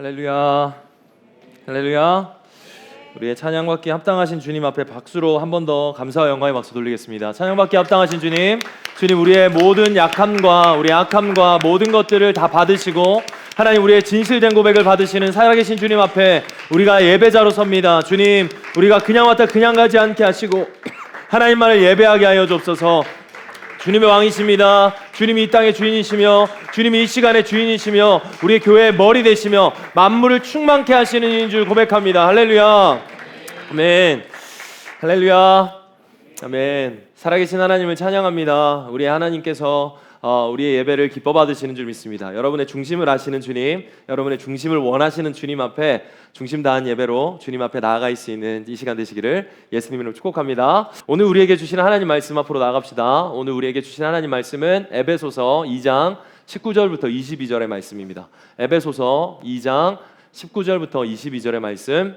할렐루야, 할렐루야. 우리의 찬양받기에 합당하신 주님 앞에 박수로 한 번 더 감사와 영광의 박수 돌리겠습니다. 찬양받기에 합당하신 주님, 주님 우리의 모든 약함과 우리의 악함과 모든 것들을 다 받으시고 하나님 우리의 진실된 고백을 받으시는 살아계신 주님 앞에 우리가 예배자로 섭니다. 주님, 우리가 그냥 왔다 그냥 가지 않게 하시고 하나님만을 예배하게 하여 주옵소서. 주님의 왕이십니다. 주님이 이 땅의 주인이시며 주님이 이 시간의 주인이시며 우리의 교회의 머리 되시며 만물을 충만케 하시는 이인 줄 고백합니다. 할렐루야. 아멘. 할렐루야. 아멘. 살아계신 하나님을 찬양합니다. 우리 하나님께서 우리의 예배를 기뻐 받으시는 줄 믿습니다. 여러분의 중심을 아시는 주님, 여러분의 중심을 원하시는 주님 앞에 중심 다한 예배로 주님 앞에 나아갈 수 있는 이 시간 되시기를 예수님 이름으로 축복합니다. 오늘 우리에게 주시는 하나님 말씀 앞으로 나갑시다. 오늘 우리에게 주신 하나님 말씀은 에베소서 2장 19절부터 22절의 말씀입니다. 에베소서 2장 19절부터 22절의 말씀.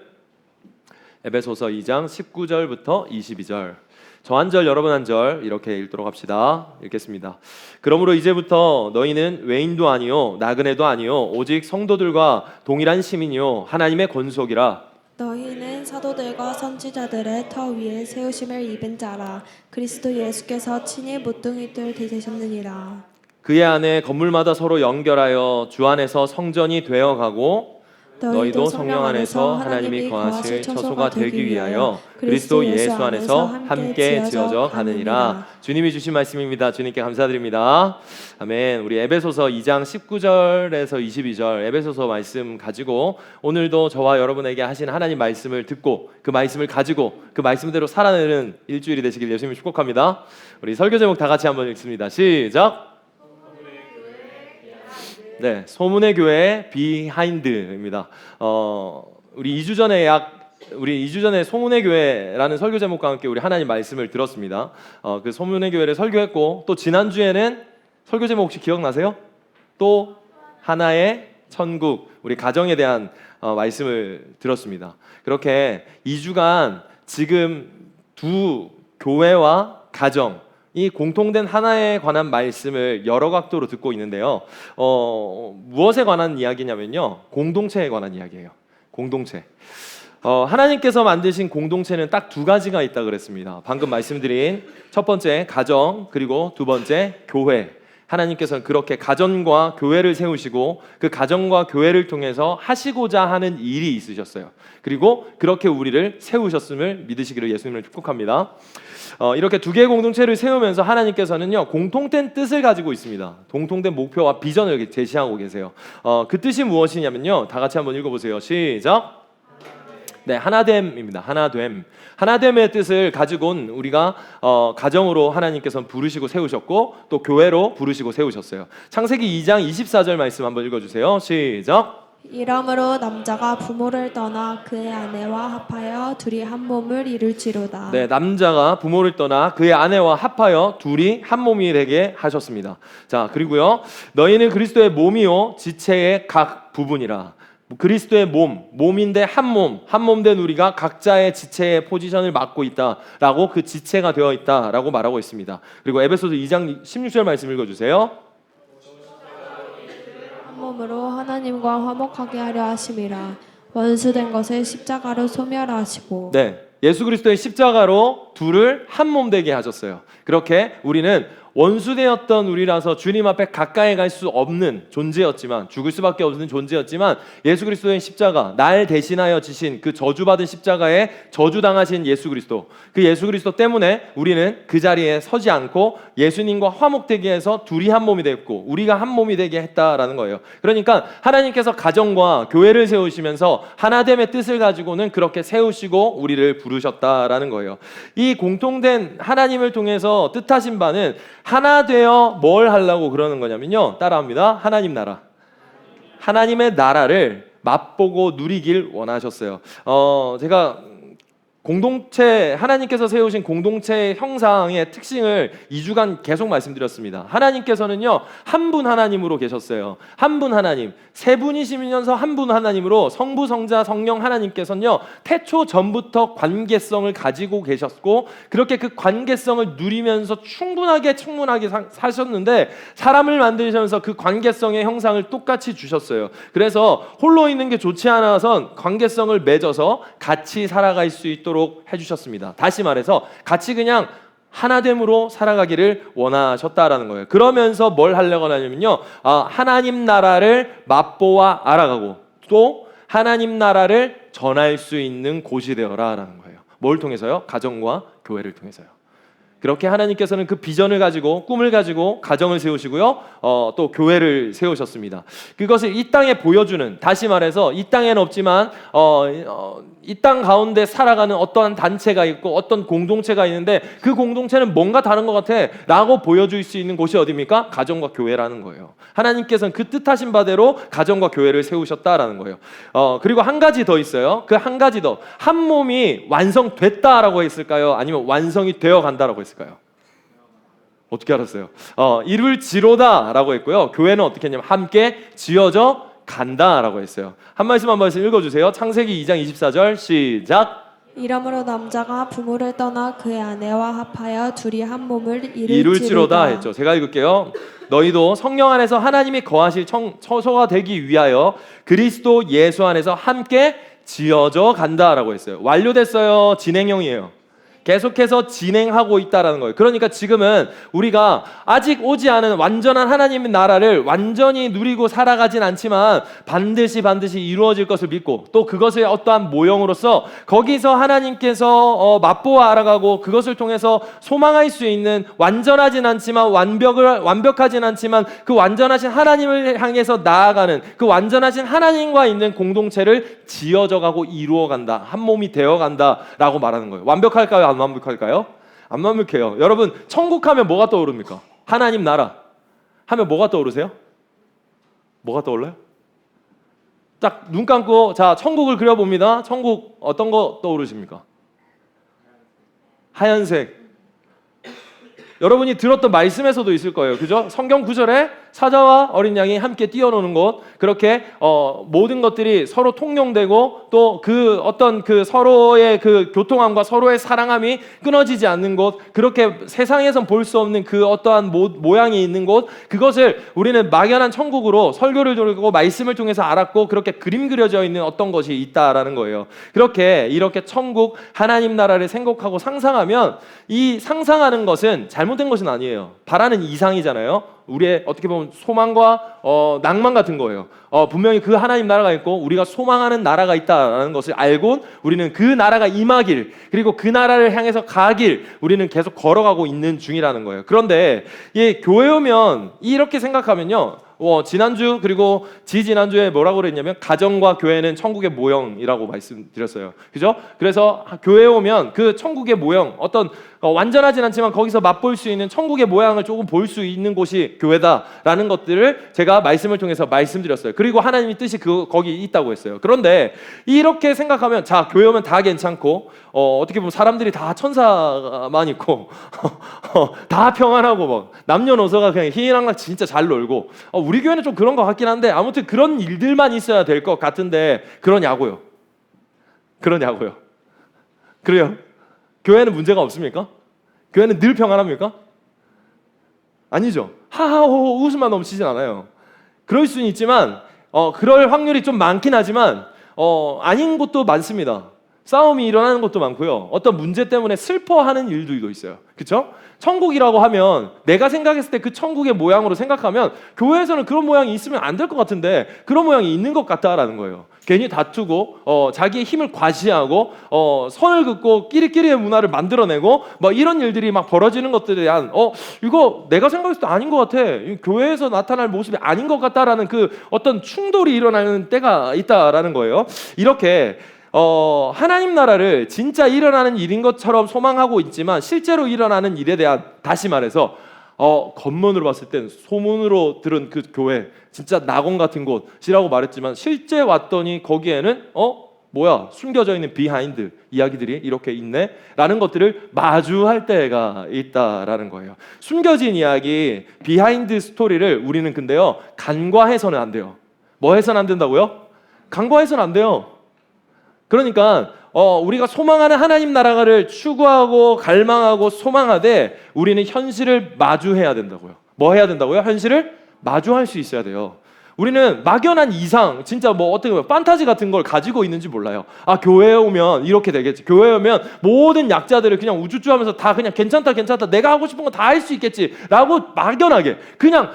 에베소서 2장 19절부터 22절. 저 한 절 여러분 한 절 이렇게 읽도록 합시다. 읽겠습니다. 그러므로 이제부터 너희는 외인도 아니요 나그네도 아니요 오직 성도들과 동일한 시민이요 하나님의 권속이라. 너희는 사도들과 선지자들의 터 위에 세우심을 입은 자라. 그리스도 예수께서 친히 모퉁이돌 되셨느니라. 그의 안에 건물마다 서로 연결하여 주 안에서 성전이 되어가고 너희도 성령 안에서 하나님이 거하실 처소가 되기 위하여 그리스도 예수 안에서 함께 지어져 가느니라. 주님이 주신 말씀입니다. 주님께 감사드립니다. 아멘. 우리 에베소서 2장 19절에서 22절 에베소서 말씀 가지고 오늘도 저와 여러분에게 하신 하나님 말씀을 듣고 그 말씀을 가지고 그 말씀대로 살아내는 일주일이 되시길 예수님이 축복합니다. 우리 설교 제목 다 같이 한번 읽습니다. 시작. 네, 소문의 교회 비하인드입니다. 우리 2주 전에 소문의 교회라는 설교 제목과 함께 우리 하나님 말씀을 들었습니다. 그 소문의 교회를 설교했고 또 지난주에는 설교 제목 혹시 기억나세요? 또 하나의 천국, 우리 가정에 대한 말씀을 들었습니다. 그렇게 2주간 지금 두 교회와 가정 이 공통된 하나에 관한 말씀을 여러 각도로 듣고 있는데요. 무엇에 관한 이야기냐면요, 공동체에 관한 이야기예요. 공동체. 하나님께서 만드신 공동체는 딱 두 가지가 있다 그랬습니다. 방금 말씀드린 첫 번째 가정, 그리고 두 번째 교회. 하나님께서는 그렇게 가정과 교회를 세우시고 그 가정과 교회를 통해서 하시고자 하는 일이 있으셨어요. 그리고 그렇게 우리를 세우셨음을 믿으시기를 예수님을 축복합니다. 이렇게 두 개의 공동체를 세우면서 하나님께서는요 공통된 뜻을 가지고 있습니다. 공통된 목표와 비전을 제시하고 계세요. 그 뜻이 무엇이냐면요, 다 같이 한번 읽어보세요. 시작. 네, 하나됨입니다. 하나됨. 하나됨의 뜻을 가지고는 우리가 가정으로 하나님께서는 부르시고 세우셨고 또 교회로 부르시고 세우셨어요. 창세기 2장 24절 말씀 한번 읽어주세요. 시작. 이러므로 남자가 부모를 떠나 그의 아내와 합하여 둘이 한 몸을 이룰지로다. 네, 남자가 부모를 떠나 그의 아내와 합하여 둘이 한 몸이 되게 하셨습니다. 자, 그리고요, 너희는 그리스도의 몸이요 지체의 각 부분이라. 그리스도의 몸인데 한 몸 된 우리가 각자의 지체의 포지션을 맡고 있다라고, 그 지체가 되어 있다라고 말하고 있습니다. 그리고 에베소서 2장 16절 말씀 읽어주세요. 한 몸으로 하나님과 화목하게 하려 하심이라. 원수된 것을 십자가로 소멸하시고. 네, 예수 그리스도의 십자가로 둘을 한 몸 되게 하셨어요. 그렇게 우리는 원수되었던 우리라서 주님 앞에 가까이 갈 수 없는 존재였지만, 죽을 수밖에 없는 존재였지만 예수 그리스도의 십자가, 날 대신하여 지신 그 저주받은 십자가에 저주당하신 예수 그리스도, 그 예수 그리스도 때문에 우리는 그 자리에 서지 않고 예수님과 화목되게 해서 둘이 한 몸이 됐고 우리가 한 몸이 되게 했다라는 거예요. 그러니까 하나님께서 가정과 교회를 세우시면서 하나됨의 뜻을 가지고는 그렇게 세우시고 우리를 부르셨다라는 거예요. 이 공통된 하나님을 통해서 뜻하신 바는 하나 되어 뭘 하려고 그러는 거냐면요, 따라합니다. 하나님 나라, 하나님의 나라를 맛보고 누리길 원하셨어요. 제가 공동체, 하나님께서 세우신 공동체의 형상의 특징을 2주간 계속 말씀드렸습니다. 하나님께서는요, 한 분 하나님으로 계셨어요. 한 분 하나님, 세 분이시면서 한 분 하나님으로 성부, 성자, 성령 하나님께서는요, 태초 전부터 관계성을 가지고 계셨고, 그렇게 그 관계성을 누리면서 충분하게 사셨는데, 사람을 만드시면서 그 관계성의 형상을 똑같이 주셨어요. 그래서 홀로 있는 게 좋지 않아서 관계성을 맺어서 같이 살아갈 수 있도록 해주셨습니다. 다시 말해서 같이 그냥 하나됨으로 살아가기를 원하셨다라는 거예요. 그러면서 뭘 하려고 하냐면요, 하나님 나라를 맛보아 알아가고 또 하나님 나라를 전할 수 있는 곳이 되어라라는 거예요. 뭘 통해서요? 가정과 교회를 통해서요. 그렇게 하나님께서는 그 비전을 가지고 꿈을 가지고 가정을 세우시고요, 또 교회를 세우셨습니다. 그것을 이 땅에 보여주는, 다시 말해서 이 땅에는 없지만 이 땅 가운데 살아가는 어떠한 단체가 있고 어떤 공동체가 있는데 그 공동체는 뭔가 다른 것 같아 라고 보여줄 수 있는 곳이 어디입니까? 가정과 교회라는 거예요. 하나님께서는 그 뜻하신 바대로 가정과 교회를 세우셨다라는 거예요. 그리고 한 가지 더 있어요. 그 한 가지 더, 한 몸이 완성됐다라고 했을까요? 아니면 완성이 되어 간다라고 했을까요? 어떻게 알았어요? 이룰지로다라고 했고요. 교회는 어떻게 했냐면 함께 지어져 간다라고 했어요. 한 말씀 읽어주세요. 창세기 2장 24절 시작. 이러므로 남자가 부모를 떠나 그의 아내와 합하여 둘이 한 몸을 이룰지로다 했죠. 제가 읽을게요. 너희도 성령 안에서 하나님이 거하실 처소가 되기 위하여 그리스도 예수 안에서 함께 지어져 간다라고 했어요. 완료됐어요? 진행형이에요. 계속해서 진행하고 있다라는 거예요. 그러니까 지금은 우리가 아직 오지 않은 완전한 하나님의 나라를 완전히 누리고 살아가진 않지만 반드시 이루어질 것을 믿고 또 그것의 어떠한 모형으로서 거기서 하나님께서 맛보아 알아가고 그것을 통해서 소망할 수 있는, 완전하진 않지만 완벽하진 않지만 그 완전하신 하나님을 향해서 나아가는, 그 완전하신 하나님과 있는 공동체를 지어져가고 이루어간다, 한 몸이 되어간다라고 말하는 거예요. 완벽할까요? 안 완벽할까요? 안 완벽해요. 여러분, 천국 하면 뭐가 떠오릅니까? 하나님 나라 하면 뭐가 떠오르세요? 뭐가 떠올라요? 딱 눈 감고 자 천국을 그려봅니다. 천국 어떤 거 떠오르십니까? 하얀색. 여러분이 들었던 말씀에서도 있을 거예요. 그죠? 성경 구절에 사자와 어린 양이 함께 뛰어노는 곳, 그렇게 모든 것들이 서로 통용되고 또 그 어떤 그 서로의 그 교통함과 서로의 사랑함이 끊어지지 않는 곳, 그렇게 세상에선 볼 수 없는 그 어떠한 모양이 있는 곳, 그것을 우리는 막연한 천국으로 설교를 들고 말씀을 통해서 알았고 그렇게 그림 그려져 있는 어떤 것이 있다라는 거예요. 이렇게 천국 하나님 나라를 생각하고 상상하면 이 상상하는 것은 잘못된 것은 아니에요. 바라는 이상이잖아요. 우리의 어떻게 보면 소망과 낭만 같은 거예요. 분명히 그 하나님 나라가 있고 우리가 소망하는 나라가 있다라는 것을 알고 우리는 그 나라가 임하길, 그리고 그 나라를 향해서 가길 우리는 계속 걸어가고 있는 중이라는 거예요. 그런데 교회 오면 이렇게 생각하면요, 지난주 그리고 지지난주에 뭐라고 그랬냐면 가정과 교회는 천국의 모형이라고 말씀드렸어요. 그죠? 그래서 교회에 오면 그 천국의 모형, 어떤 완전하진 않지만 거기서 맛볼 수 있는 천국의 모양을 조금 볼 수 있는 곳이 교회다라는 것들을 제가 말씀을 통해서 말씀드렸어요. 그리고 하나님의 뜻이 거기 있다고 했어요. 그런데 이렇게 생각하면 자, 교회 오면 다 괜찮고 어떻게 보면 사람들이 다 천사만 있고 다 평안하고 막 남녀노소가 그냥 희희락락 진짜 잘 놀고 우리 교회는 좀 그런 것 같긴 한데 아무튼 그런 일들만 있어야 될 것 같은데 그러냐고요. 그래요? 교회는 문제가 없습니까? 교회는 늘 평안합니까? 아니죠. 하하호호 웃음만 넘치진 않아요. 그럴 수는 있지만 그럴 확률이 좀 많긴 하지만 아닌 것도 많습니다. 싸움이 일어나는 것도 많고요. 어떤 문제 때문에 슬퍼하는 일들도 있어요. 그렇죠? 천국이라고 하면 내가 생각했을 때 그 천국의 모양으로 생각하면 교회에서는 그런 모양이 있으면 안 될 것 같은데 그런 모양이 있는 것 같다라는 거예요. 괜히 다투고 자기의 힘을 과시하고 선을 긋고 끼리끼리의 문화를 만들어내고 뭐 이런 일들이 막 벌어지는 것들에 대한 이거 내가 생각했을 때 아닌 것 같아, 교회에서 나타날 모습이 아닌 것 같다라는 그 어떤 충돌이 일어나는 때가 있다라는 거예요. 이렇게 하나님 나라를 진짜 일어나는 일인 것처럼 소망하고 있지만 실제로 일어나는 일에 대한, 다시 말해서 겉문으로 봤을 땐 소문으로 들은 그 교회 진짜 낙원 같은 곳이라고 말했지만 실제 왔더니 거기에는 뭐야, 숨겨져 있는 비하인드 이야기들이 이렇게 있네 라는 것들을 마주할 때가 있다라는 거예요. 숨겨진 이야기, 비하인드 스토리를 우리는 근데요 간과해서는 안 돼요. 뭐 해서는 안 된다고요? 간과해서는 안 돼요. 그러니까 우리가 소망하는 하나님 나라를 추구하고 갈망하고 소망하되 우리는 현실을 마주해야 된다고요. 뭐 해야 된다고요? 현실을 마주할 수 있어야 돼요. 우리는 막연한 이상, 진짜 뭐 어떻게 보면 판타지 같은 걸 가지고 있는지 몰라요. 아, 교회에 오면 이렇게 되겠지. 교회에 오면 모든 약자들을 그냥 우쭈쭈하면서 다 그냥 괜찮다 내가 하고 싶은 거 다 할 수 있겠지 라고 막연하게 그냥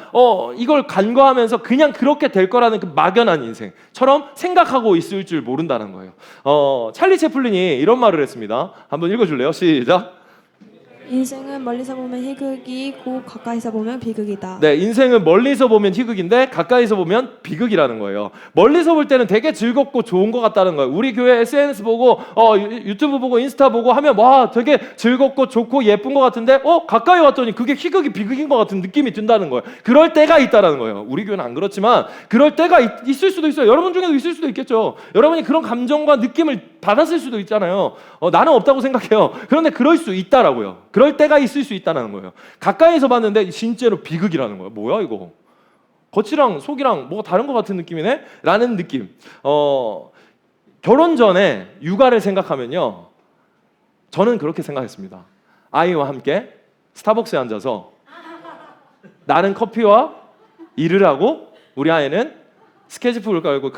이걸 간과하면서 그냥 그렇게 될 거라는 그 막연한 인생처럼 생각하고 있을 줄 모른다는 거예요. 찰리 채플린이 이런 말을 했습니다. 한번 읽어줄래요? 시작. 인생은 멀리서 보면 희극이고 가까이서 보면 비극이다. 네, 인생은 멀리서 보면 희극인데 가까이서 보면 비극이라는 거예요. 멀리서 볼 때는 되게 즐겁고 좋은 것 같다는 거예요. 우리 교회 SNS 보고 유튜브 보고 인스타 보고 하면 와 되게 즐겁고 좋고 예쁜 것 같은데 가까이 왔더니 그게 희극이 비극인 것 같은 느낌이 든다는 거예요. 그럴 때가 있다라는 거예요. 우리 교회는 안 그렇지만 그럴 때가 있을 수도 있어요. 여러분 중에도 있을 수도 있겠죠. 여러분이 그런 감정과 느낌을 받았을 수도 있잖아요. 나는 없다고 생각해요. 그런데 그럴 수 있다라고요. 그럴 때가 있을 수 있다는 거예요. 가까이서 봤는데 진짜로 비극이라는 거예요. 뭐야 이거? 겉이랑 속이랑 뭐가 다른 것 같은 느낌이네? 라는 느낌. 결혼 전에 육아를 생각하면요. 저는 그렇게 생각했습니다. 아이와 함께 스타벅스에 앉아서 나는 커피와 일을 하고 우리 아이는 스케치북을 깔고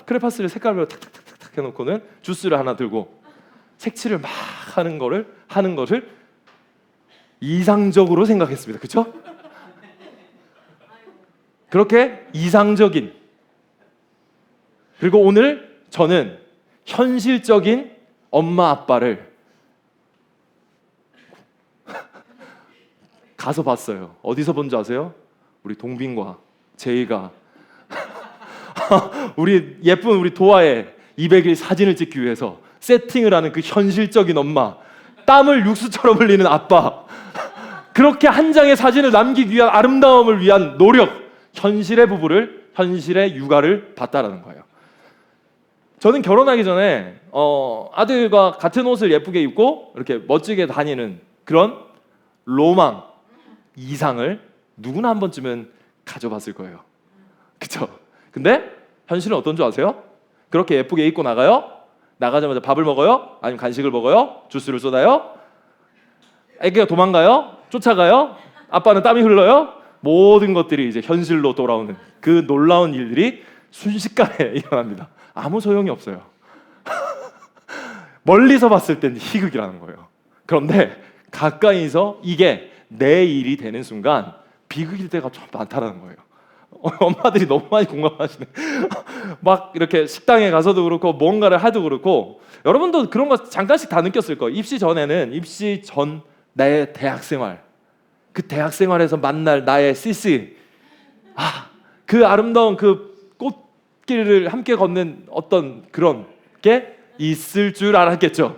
크레파스를 색깔별로 탁탁탁탁 해놓고는 주스를 하나 들고 색칠을 막 하는 것을 이상적으로 생각했습니다. 그렇죠? 그렇게 이상적인, 그리고 오늘 저는 현실적인 엄마 아빠를 가서 봤어요. 어디서 본지 아세요? 우리 동빈과 제이가 우리 예쁜 우리 도아의 200일 사진을 찍기 위해서 세팅을 하는 그 현실적인 엄마, 땀을 육수처럼 흘리는 아빠, 그렇게 한 장의 사진을 남기기 위한 아름다움을 위한 노력, 현실의 부부를, 현실의 육아를 봤다라는 거예요. 저는 결혼하기 전에 아들과 같은 옷을 예쁘게 입고 이렇게 멋지게 다니는 그런 로망, 이상을 누구나 한 번쯤은 가져봤을 거예요. 그렇죠? 근데 현실은 어떤 줄 아세요? 그렇게 예쁘게 입고 나가요? 나가자마자 밥을 먹어요? 아니면 간식을 먹어요? 주스를 쏟아요? 애기가 도망가요? 쫓아가요? 아빠는 땀이 흘러요? 모든 것들이 이제 현실로 돌아오는 그 놀라운 일들이 순식간에 일어납니다. 아무 소용이 없어요. 멀리서 봤을 땐 희극이라는 거예요. 그런데 가까이서 이게 내 일이 되는 순간 비극일 때가 좀 많다는 거예요. 엄마들이 너무 많이 공감하시네. 막 이렇게 식당에 가서도 그렇고 뭔가를 하도 그렇고 여러분도 그런 거 잠깐씩 다 느꼈을 거예요. 입시 전 나의 대학생활, 그 대학생활에서 만날 나의 CC, 그 아름다운 그 꽃길을 함께 걷는 어떤 그런 게 있을 줄 알았겠죠.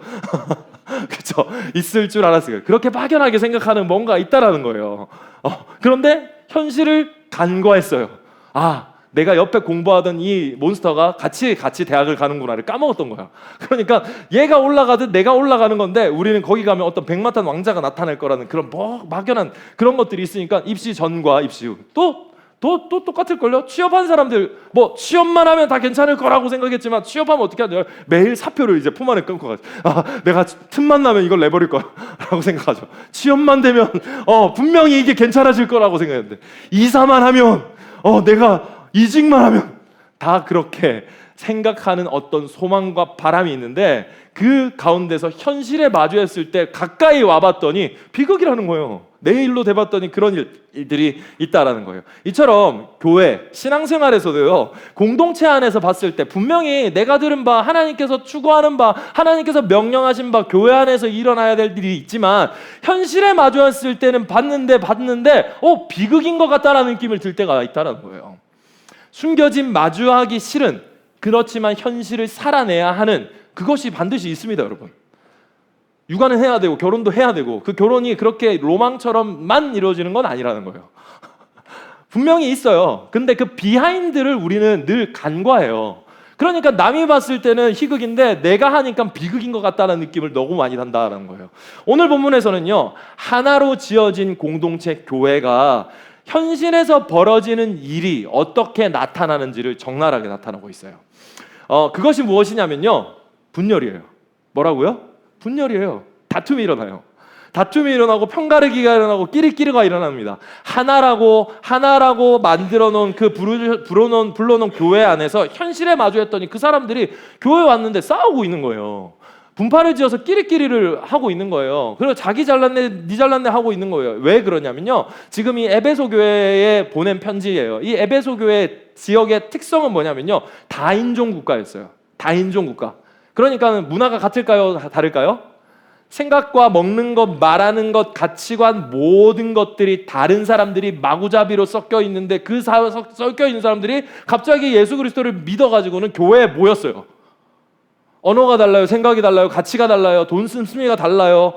그렇죠? 있을 줄 알았어요. 그렇게 막연하게 생각하는 뭔가 있다라는 거예요. 그런데 현실을 간과했어요. 내가 옆에 공부하던 이 몬스터가 같이 대학을 가는구나를 까먹었던 거야. 그러니까 얘가 올라가듯 내가 올라가는 건데 우리는 거기 가면 어떤 백마탄 왕자가 나타날 거라는 그런 막연한 그런 것들이 있으니까 입시 전과 입시 후 또 똑같을걸요? 취업한 사람들 취업만 하면 다 괜찮을 거라고 생각했지만 취업하면 어떻게 하냐? 매일 사표를 이제 품 안에 끊고 가죠. 내가 틈만 나면 이걸 내버릴 거라고 생각하죠. 취업만 되면 분명히 이게 괜찮아질 거라고 생각했는데 이사만 하면 내가 이직만 하면 다 그렇게 생각하는 어떤 소망과 바람이 있는데 그 가운데서 현실에 마주했을 때 가까이 와봤더니 비극이라는 거예요. 내 일로 돼봤더니 그런 일들이 있다라는 거예요. 이처럼 교회, 신앙생활에서도요, 공동체 안에서 봤을 때 분명히 내가 들은 바, 하나님께서 추구하는 바, 하나님께서 명령하신 바, 교회 안에서 일어나야 될 일이 있지만 현실에 마주했을 때는 봤는데 비극인 것 같다라는 느낌을 들 때가 있다라는 거예요. 숨겨진 마주하기 싫은, 그렇지만 현실을 살아내야 하는 그것이 반드시 있습니다, 여러분. 육아는 해야 되고 결혼도 해야 되고 그 결혼이 그렇게 로망처럼만 이루어지는 건 아니라는 거예요. 분명히 있어요. 근데 그 비하인드를 우리는 늘 간과해요. 그러니까 남이 봤을 때는 희극인데 내가 하니까 비극인 것 같다는 느낌을 너무 많이 단다는 거예요. 오늘 본문에서는요, 하나로 지어진 공동체 교회가 현실에서 벌어지는 일이 어떻게 나타나는지를 적나라하게 나타나고 있어요. 그것이 무엇이냐면요, 분열이에요. 뭐라고요? 분열이에요. 다툼이 일어나요. 다툼이 일어나고 편가르기가 일어나고 끼리끼리가 일어납니다. 하나라고 만들어 놓은 그 불러놓은 교회 안에서 현실에 마주했더니 그 사람들이 교회 왔는데 싸우고 있는 거예요. 분파를 지어서 끼리끼리를 하고 있는 거예요. 그리고 자기 잘났네, 니 잘났네 하고 있는 거예요. 왜 그러냐면요, 지금 이 에베소 교회에 보낸 편지예요. 이 에베소 교회 지역의 특성은 뭐냐면요, 다인종 국가였어요. 다인종 국가. 그러니까 문화가 같을까요? 다를까요? 생각과 먹는 것, 말하는 것, 가치관, 모든 것들이 다른 사람들이 마구잡이로 섞여 있는데 그 섞여 있는 사람들이 갑자기 예수 그리스도를 믿어가지고는 교회에 모였어요. 언어가 달라요, 생각이 달라요, 가치가 달라요, 돈 씀씀이가 달라요,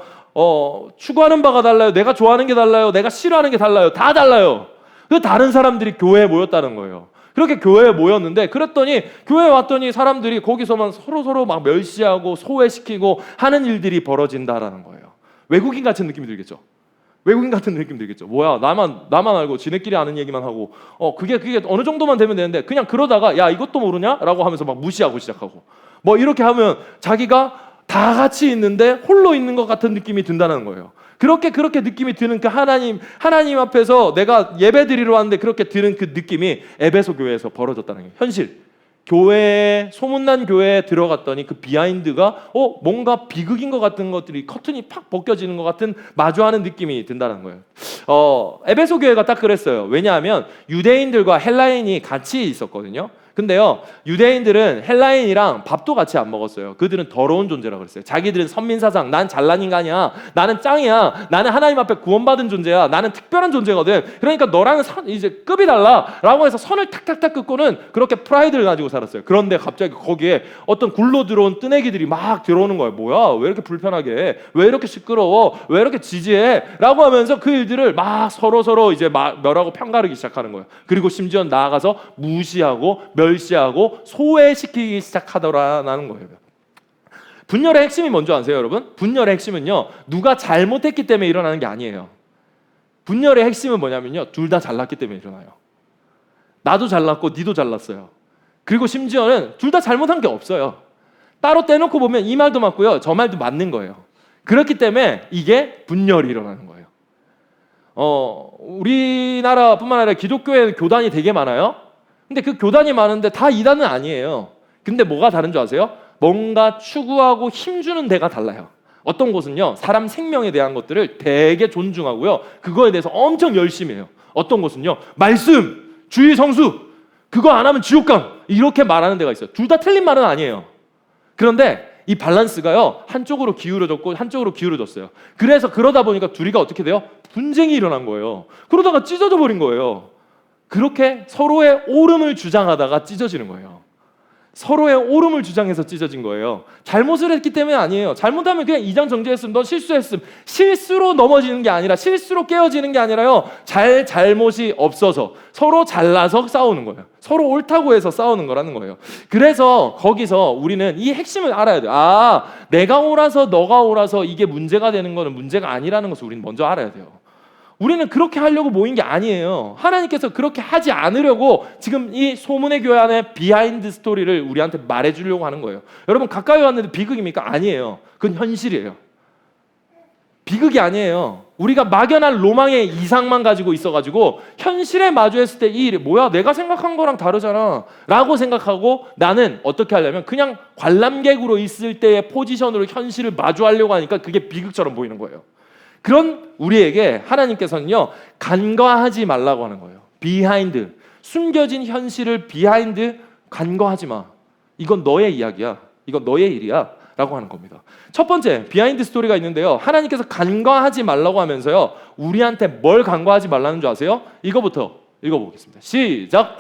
추구하는 바가 달라요, 내가 좋아하는 게 달라요, 내가 싫어하는 게 달라요, 다 달라요. 그 다른 사람들이 교회에 모였다는 거예요. 그렇게 교회에 모였는데, 그랬더니 교회에 왔더니 사람들이 거기서만 서로 막 멸시하고 소외시키고 하는 일들이 벌어진다라는 거예요. 외국인 같은 느낌이 들겠죠. 외국인 같은 느낌 들겠죠. 뭐야, 나만 알고 지네끼리 아는 얘기만 하고, 그게 어느 정도만 되면 되는데 그냥 그러다가 야, 이것도 모르냐라고 하면서 막 무시하고 시작하고, 뭐 이렇게 하면 자기가 다 같이 있는데 홀로 있는 것 같은 느낌이 든다는 거예요. 그렇게 느낌이 드는 그 하나님 앞에서 내가 예배 드리러 왔는데 그렇게 드는 그 느낌이 에베소 교회에서 벌어졌다는 거예요. 현실. 교회에, 소문난 교회에 들어갔더니 그 비하인드가 뭔가 비극인 것 같은 것들이, 커튼이 팍 벗겨지는 것 같은 마주하는 느낌이 든다는 거예요. 에베소 교회가 딱 그랬어요. 왜냐하면 유대인들과 헬라인이 같이 있었거든요. 근데요, 유대인들은 헬라인이랑 밥도 같이 안 먹었어요. 그들은 더러운 존재라고 그랬어요. 자기들은 선민사상, 난 잘난 인간이야, 나는 짱이야, 나는 하나님 앞에 구원받은 존재야, 나는 특별한 존재거든, 그러니까 너랑은 이제 급이 달라 라고 해서 선을 탁탁탁 긋고는 그렇게 프라이드를 가지고 살았어요. 그런데 갑자기 거기에 어떤 굴로 들어온 뜨내기들이 막 들어오는 거예요. 뭐야, 왜 이렇게 불편하게 해? 왜 이렇게 시끄러워? 왜 이렇게 지지해? 라고 하면서 그 일들을 막 서로 이제 멸하고 편가르기 시작하는 거예요. 그리고 심지어 나아가서 무시하고 멸시하고 소외시키기 시작하더라는 거예요. 분열의 핵심이 뭔지 아세요, 여러분? 분열의 핵심은요, 누가 잘못했기 때문에 일어나는 게 아니에요. 분열의 핵심은 뭐냐면요, 둘 다 잘났기 때문에 일어나요. 나도 잘났고 니도 잘났어요. 그리고 심지어는 둘 다 잘못한 게 없어요. 따로 떼놓고 보면 이 말도 맞고요, 저 말도 맞는 거예요. 그렇기 때문에 이게 분열이 일어나는 거예요. 우리나라뿐만 아니라 기독교에 교단이 되게 많아요. 근데 그 교단이 많은데 다 이단은 아니에요. 근데 뭐가 다른 줄 아세요? 뭔가 추구하고 힘주는 데가 달라요. 어떤 곳은요, 사람 생명에 대한 것들을 되게 존중하고요, 그거에 대해서 엄청 열심히 해요. 어떤 곳은요, 말씀, 주의 성수, 그거 안 하면 지옥강, 이렇게 말하는 데가 있어요. 둘 다 틀린 말은 아니에요. 그런데 이 밸런스가요, 한쪽으로 기울어졌고 한쪽으로 기울어졌어요. 그래서 그러다 보니까 둘이가 어떻게 돼요? 분쟁이 일어난 거예요. 그러다가 찢어져 버린 거예요. 그렇게 서로의 옳음을 주장하다가 찢어지는 거예요. 서로의 옳음을 주장해서 찢어진 거예요. 잘못을 했기 때문에 아니에요. 잘못하면 그냥 이장정제했음, 넌 실수했음. 실수로 넘어지는 게 아니라, 실수로 깨어지는 게 아니라요, 잘못이 없어서 서로 잘나서 싸우는 거예요. 서로 옳다고 해서 싸우는 거라는 거예요. 그래서 거기서 우리는 이 핵심을 알아야 돼요. 내가 옳아서 너가 옳아서 이게 문제가 되는 거는 문제가 아니라는 것을 우리는 먼저 알아야 돼요. 우리는 그렇게 하려고 모인 게 아니에요. 하나님께서 그렇게 하지 않으려고 지금 이 소문의 교회 안에 비하인드 스토리를 우리한테 말해주려고 하는 거예요. 여러분, 가까이 왔는데 비극입니까? 아니에요. 그건 현실이에요. 비극이 아니에요. 우리가 막연한 로망의 이상만 가지고 있어가지고 현실에 마주했을 때 이 일이 뭐야, 내가 생각한 거랑 다르잖아 라고 생각하고, 나는 어떻게 하려면 그냥 관람객으로 있을 때의 포지션으로 현실을 마주하려고 하니까 그게 비극처럼 보이는 거예요. 그런 우리에게 하나님께서는요, 간과하지 말라고 하는 거예요. 비하인드, 숨겨진 현실을 비하인드, 간과하지 마. 이건 너의 이야기야, 이건 너의 일이야 라고 하는 겁니다. 첫 번째 비하인드 스토리가 있는데요, 하나님께서 간과하지 말라고 하면서요, 우리한테 뭘 간과하지 말라는 줄 아세요? 이거부터 읽어보겠습니다. 시작.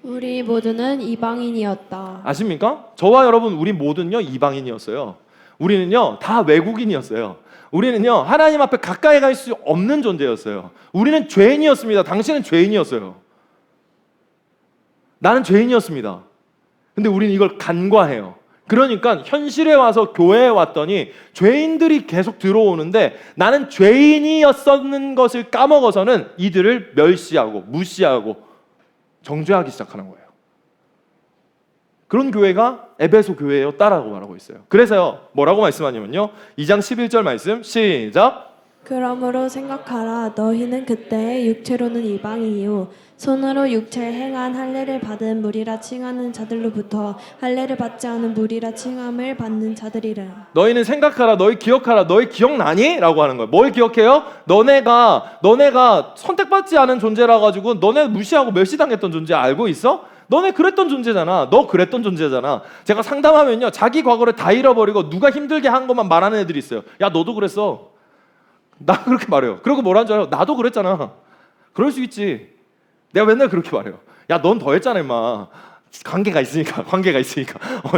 우리 모두는 이방인이었다. 아십니까? 저와 여러분, 우리 모두는요 이방인이었어요. 우리는요 다 외국인이었어요. 우리는요 하나님 앞에 가까이 갈 수 없는 존재였어요. 우리는 죄인이었습니다. 당신은 죄인이었어요. 나는 죄인이었습니다. 근데 우리는 이걸 간과해요. 그러니까 현실에 와서 교회에 왔더니 죄인들이 계속 들어오는데 나는 죄인이었었는 것을 까먹어서는 이들을 멸시하고 무시하고 정죄하기 시작하는 거예요. 그런 교회가 에베소 교회였다라고 말하고 있어요. 그래서 뭐라고 말씀하냐면요. 2장 11절 말씀 시작. 그러므로 생각하라. 너희는 그때 육체로는 이방이요 손으로 육체를 행한 할례를 받은 무리라 칭하는 자들로부터 할례를 받지 않은 무리라 칭함을 받는 자들이라. 너희는 생각하라. 너희 기억하라. 너희 기억나니? 라고 하는 거예요. 뭘 기억해요? 너네가 선택받지 않은 존재라 가지고 너네 무시하고 멸시당했던 존재 알고 있어? 너네 그랬던 존재잖아. 너 그랬던 존재잖아. 제가 상담하면요, 자기 과거를 다 잃어버리고 누가 힘들게 한 것만 말하는 애들이 있어요. 야, 너도 그랬어. 나 그렇게 말해요. 그리고 뭐라는 줄 알아요? 나도 그랬잖아. 그럴 수 있지. 내가 맨날 그렇게 말해요. 야, 넌 더 했잖아, 임마. 관계가 있으니까.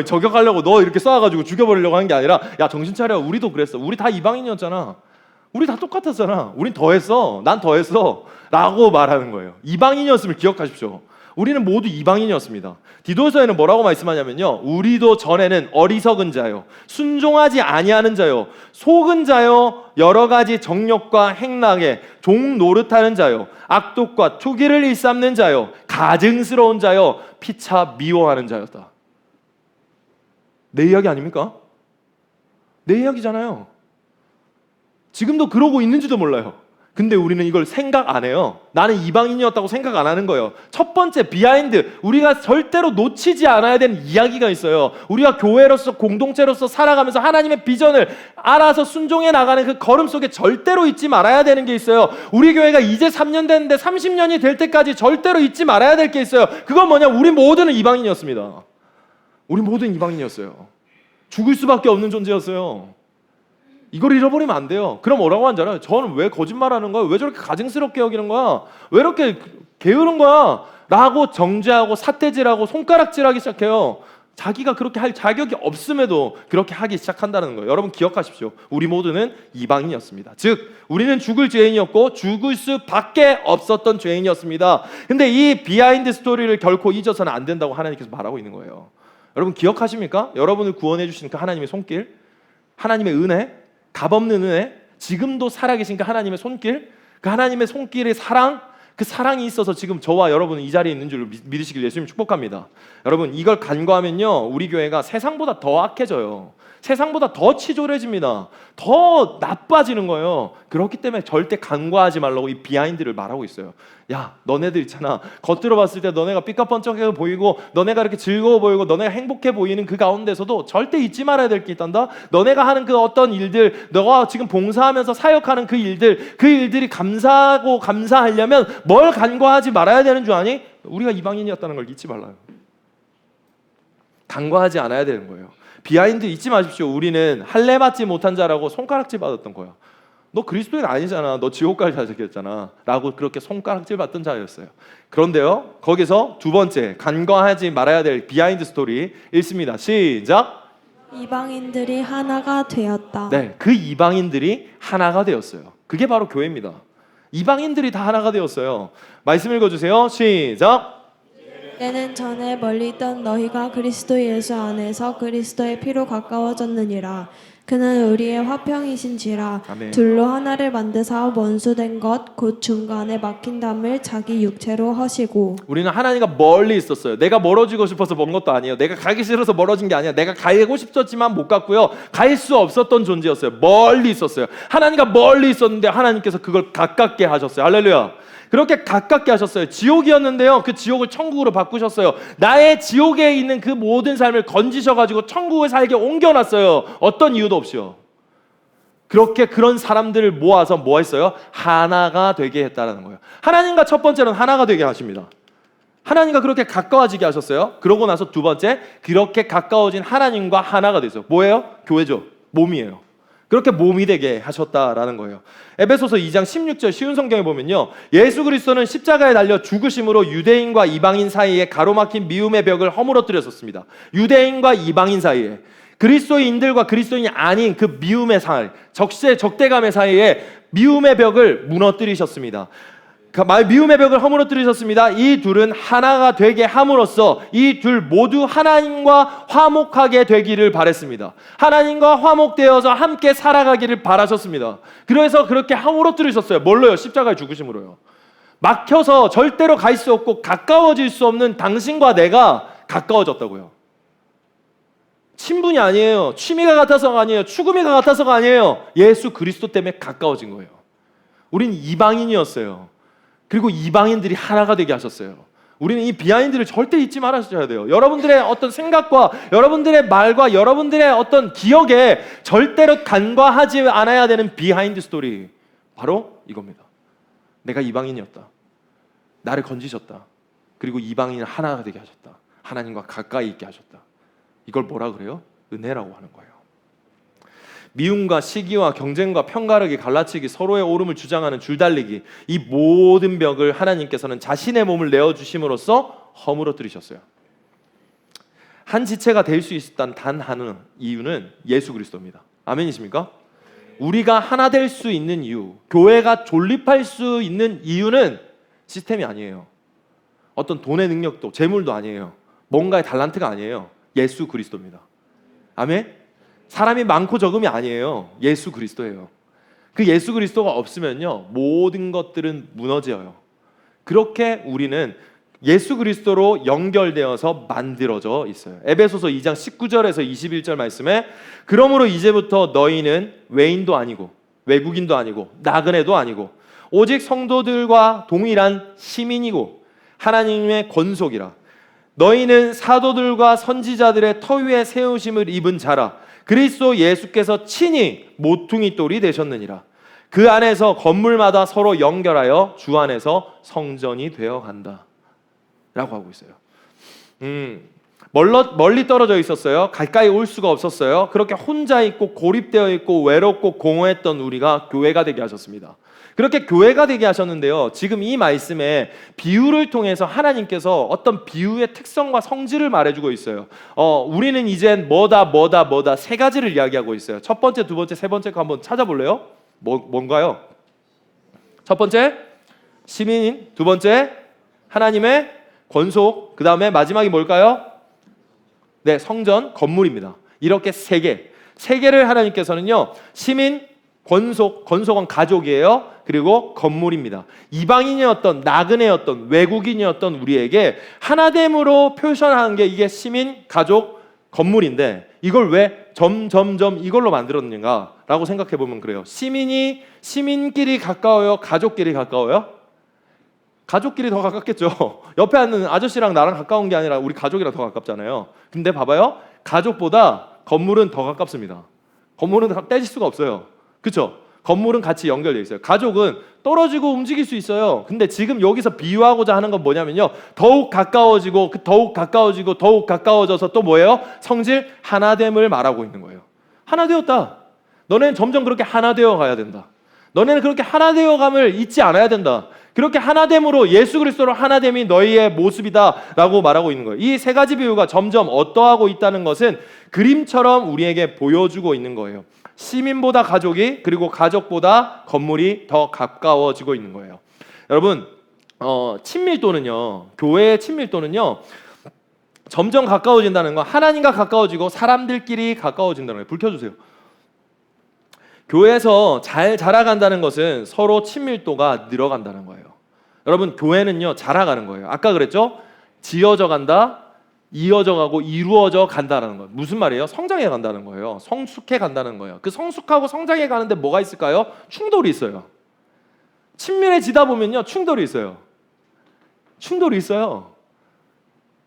저격하려고 너 이렇게 쏴가지고 죽여버리려고 하는 게 아니라, 야, 정신 차려. 우리도 그랬어. 우리 다 이방인이었잖아. 우리 다 똑같았잖아. 우린 더 했어. 난 더 했어. 라고 말하는 거예요. 이방인이었음을 기억하십시오. 우리는 모두 이방인이었습니다. 디도서에는 뭐라고 말씀하냐면요, 우리도 전에는 어리석은 자요, 순종하지 아니하는 자요, 속은 자요, 여러 가지 정욕과 행락에 종 노릇하는 자요, 악독과 투기를 일삼는 자요, 가증스러운 자요, 피차 미워하는 자였다. 내 이야기 아닙니까? 내 이야기잖아요. 지금도 그러고 있는지도 몰라요. 근데 우리는 이걸 생각 안 해요. 나는 이방인이었다고 생각 안 하는 거예요. 첫 번째 비하인드, 우리가 절대로 놓치지 않아야 되는 이야기가 있어요. 우리가 교회로서 공동체로서 살아가면서 하나님의 비전을 알아서 순종해 나가는 그 걸음 속에 절대로 잊지 말아야 되는 게 있어요. 우리 교회가 이제 3년 됐는데 30년이 될 때까지 절대로 잊지 말아야 될 게 있어요. 그건 뭐냐? 우리 모두는 이방인이었습니다. 우리 모두는 이방인이었어요. 죽을 수밖에 없는 존재였어요. 이걸 잃어버리면 안 돼요. 그럼 뭐라고 하는 줄 알아요? 저는 왜 거짓말하는 거야? 왜 저렇게 가증스럽게 여기는 거야? 왜 이렇게 게으른 거야? 라고 정죄하고 삿대질하고 손가락질하기 시작해요. 자기가 그렇게 할 자격이 없음에도 그렇게 하기 시작한다는 거예요. 여러분 기억하십시오. 우리 모두는 이방인이었습니다. 즉 우리는 죽을 죄인이었고 죽을 수밖에 없었던 죄인이었습니다. 근데 이 비하인드 스토리를 결코 잊어서는 안 된다고 하나님께서 말하고 있는 거예요. 여러분 기억하십니까? 여러분을 구원해 주신 그 하나님의 손길, 하나님의 은혜, 값없는 은혜, 지금도 살아계신 그 하나님의 손길, 그 하나님의 손길의 사랑, 그 사랑이 있어서 지금 저와 여러분은 이 자리에 있는 줄 믿으시길 예수님 축복합니다. 여러분 이걸 간과하면요, 우리 교회가 세상보다 더 악해져요. 세상보다 더 치졸해집니다. 더 나빠지는 거예요. 그렇기 때문에 절대 간과하지 말라고 이 비하인드를 말하고 있어요. 야, 너네들 있잖아. 겉으로 봤을 때 너네가 삐까뻔쩍해 보이고 너네가 이렇게 즐거워 보이고 너네가 행복해 보이는 그 가운데서도 절대 잊지 말아야 될 게 있단다. 너네가 하는 그 어떤 일들, 너가 지금 봉사하면서 사역하는 그 일들이 감사하고 감사하려면 뭘 간과하지 말아야 되는 줄 아니? 우리가 이방인이었다는 걸 잊지 말라요. 간과하지 않아야 되는 거예요. 비하인드 잊지 마십시오. 우리는 할례 받지 못한 자라고 손가락질 받았던 거야. 너 그리스도인 아니잖아. 너 지옥 갈 자식이었잖아. 라고 그렇게 손가락질 받던 자였어요. 그런데요, 거기서 두 번째 간과하지 말아야 될 비하인드 스토리 읽습니다. 시작. 이방인들이 하나가 되었다. 네, 그 이방인들이 하나가 되었어요. 그게 바로 교회입니다. 이방인들이 다 하나가 되었어요. 말씀 읽어주세요. 시작. 때는 전에 멀리 있던 너희가 그리스도 예수 안에서 그리스도의 피로 가까워졌느니라. 그는 우리의 화평이신지라. 아멘. 둘로 하나를 만드사 원수된 것 곧 중간에 막힌 담을 자기 육체로 허시고. 우리는 하나님과 멀리 있었어요. 내가 멀어지고 싶어서 먼 것도 아니에요. 내가 가기 싫어서 멀어진 게 아니야. 내가 가고 싶었지만 못 갔고요. 갈 수 없었던 존재였어요. 멀리 있었어요. 하나님과 멀리 있었는데 하나님께서 그걸 가깝게 하셨어요. 할렐루야. 그렇게 가깝게 하셨어요. 지옥이었는데요, 그 지옥을 천국으로 바꾸셨어요. 나의 지옥에 있는 그 모든 삶을 건지셔가지고 천국을 살게 옮겨놨어요. 어떤 이유도 없이요. 그렇게 그런 사람들을 모아서 뭐 했어요? 하나가 되게 했다는 거예요. 하나님과 첫 번째는 하나가 되게 하십니다. 하나님과 그렇게 가까워지게 하셨어요. 그러고 나서 두 번째, 그렇게 가까워진 하나님과 하나가 되죠. 뭐예요? 교회죠. 몸이에요. 그렇게 몸이 되게 하셨다라는 거예요. 에베소서 2장 16절 쉬운 성경에 보면요, 예수 그리스도는 십자가에 달려 죽으심으로 유대인과 이방인 사이에 가로막힌 미움의 벽을 허물어뜨렸었습니다. 유대인과 이방인 사이에, 그리스도인들과 그리스도인이 아닌 그 미움의 사이, 적대감의 사이에 미움의 벽을 무너뜨리셨습니다. 미움의 벽을 허물어뜨리셨습니다. 이 둘은 하나가 되게 함으로써 이 둘 모두 하나님과 화목하게 되기를 바랬습니다. 하나님과 화목되어서 함께 살아가기를 바라셨습니다. 그래서 그렇게 함으로뜨리셨어요. 뭘로요? 십자가의 죽으심으로요. 막혀서 절대로 갈 수 없고 가까워질 수 없는 당신과 내가 가까워졌다고요. 친분이 아니에요. 취미가 같아서가 아니에요. 추구미가 같아서가 아니에요. 예수 그리스도 때문에 가까워진 거예요. 우린 이방인이었어요. 그리고 이방인들이 하나가 되게 하셨어요. 우리는 이 비하인드를 절대 잊지 말아야 돼요. 여러분들의 어떤 생각과 여러분들의 말과 여러분들의 어떤 기억에 절대로 간과하지 않아야 되는 비하인드 스토리, 바로 이겁니다. 내가 이방인이었다. 나를 건지셨다. 그리고 이방인을 하나가 되게 하셨다. 하나님과 가까이 있게 하셨다. 이걸 뭐라 그래요? 은혜라고 하는 거예요. 미움과 시기와 경쟁과 편가르기, 갈라치기, 서로의 옳음을 주장하는 줄달리기, 이 모든 벽을 하나님께서는 자신의 몸을 내어주심으로써 허물어뜨리셨어요. 한 지체가 될 수 있었던 단 하나는 이유는 예수 그리스도입니다. 아멘이십니까? 우리가 하나 될 수 있는 이유, 교회가 존립할 수 있는 이유는 시스템이 아니에요. 어떤 돈의 능력도 재물도 아니에요. 뭔가의 달란트가 아니에요. 예수 그리스도입니다. 아멘? 사람이 많고 적음이 아니에요. 예수 그리스도예요. 그 예수 그리스도가 없으면요, 모든 것들은 무너져요. 그렇게 우리는 예수 그리스도로 연결되어서 만들어져 있어요. 에베소서 2장 19절에서 21절 말씀에 그러므로 이제부터 너희는 외인도 아니고 외국인도 아니고 나그네도 아니고 오직 성도들과 동일한 시민이고 하나님의 권속이라. 너희는 사도들과 선지자들의 터 위에 세우심을 입은 자라. 그리스도 예수께서 친히 모퉁이 돌이 되셨느니라. 그 안에서 건물마다 서로 연결하여 주 안에서 성전이 되어 간다 라고 하고 있어요. 멀리 떨어져 있었어요. 가까이 올 수가 없었어요. 그렇게 혼자 있고 고립되어 있고 외롭고 공허했던 우리가 교회가 되게 하셨습니다. 그렇게 교회가 되게 하셨는데요, 지금 이 말씀에 비유를 통해서 하나님께서 어떤 비유의 특성과 성질을 말해주고 있어요. 우리는 이젠 뭐다 세 가지를 이야기하고 있어요. 첫 번째, 두 번째, 세 번째 거 한번 찾아볼래요? 뭔가요? 첫 번째 시민인, 두 번째 하나님의 권속, 그 다음에 마지막이 뭘까요? 네, 성전, 건물입니다. 이렇게 세 개를 하나님께서는요, 시민, 권속은 가족이에요. 그리고 건물입니다. 이방인이었던, 나그네였던, 외국인이었던 우리에게 하나됨으로 표현하는 게 이게 시민, 가족, 건물인데 이걸 왜 점점점 이걸로 만들었는가라고 생각해 보면 그래요. 시민끼리 가까워요? 가족끼리 가까워요? 가족끼리 더 가깝겠죠. 옆에 앉는 아저씨랑 나랑 가까운 게 아니라 우리 가족이랑 더 가깝잖아요. 근데 봐봐요. 가족보다 건물은 더 가깝습니다. 건물은 떼질 수가 없어요. 그렇죠? 건물은 같이 연결되어 있어요. 가족은 떨어지고 움직일 수 있어요. 근데 지금 여기서 비유하고자 하는 건 뭐냐면요, 더욱 가까워지고 더욱 가까워져서 또 뭐예요? 성질 하나됨을 말하고 있는 거예요. 하나 되었다. 너네는 점점 그렇게 하나 되어 가야 된다. 너네는 그렇게 하나 되어감을 잊지 않아야 된다. 그렇게 하나됨으로 예수 그리스도로 하나됨이 너희의 모습이다라고 말하고 있는 거예요. 이 세 가지 비유가 점점 어떠하고 있다는 것은 그림처럼 우리에게 보여주고 있는 거예요. 시민보다 가족이, 그리고 가족보다 건물이 더 가까워지고 있는 거예요. 여러분, 친밀도는요, 교회의 친밀도는요, 점점 가까워진다는 건 하나님과 가까워지고 사람들끼리 가까워진다는 거예요. 불 켜주세요. 교회에서 잘 자라간다는 것은 서로 친밀도가 늘어간다는 거예요. 여러분, 교회는요, 자라가는 거예요. 아까 그랬죠? 지어져 간다, 이어져 가고 이루어져 간다는 거예요. 무슨 말이에요? 성장해 간다는 거예요. 성숙해 간다는 거예요. 그 성숙하고 성장해 가는데 뭐가 있을까요? 충돌이 있어요. 친밀해지다 보면요, 충돌이 있어요.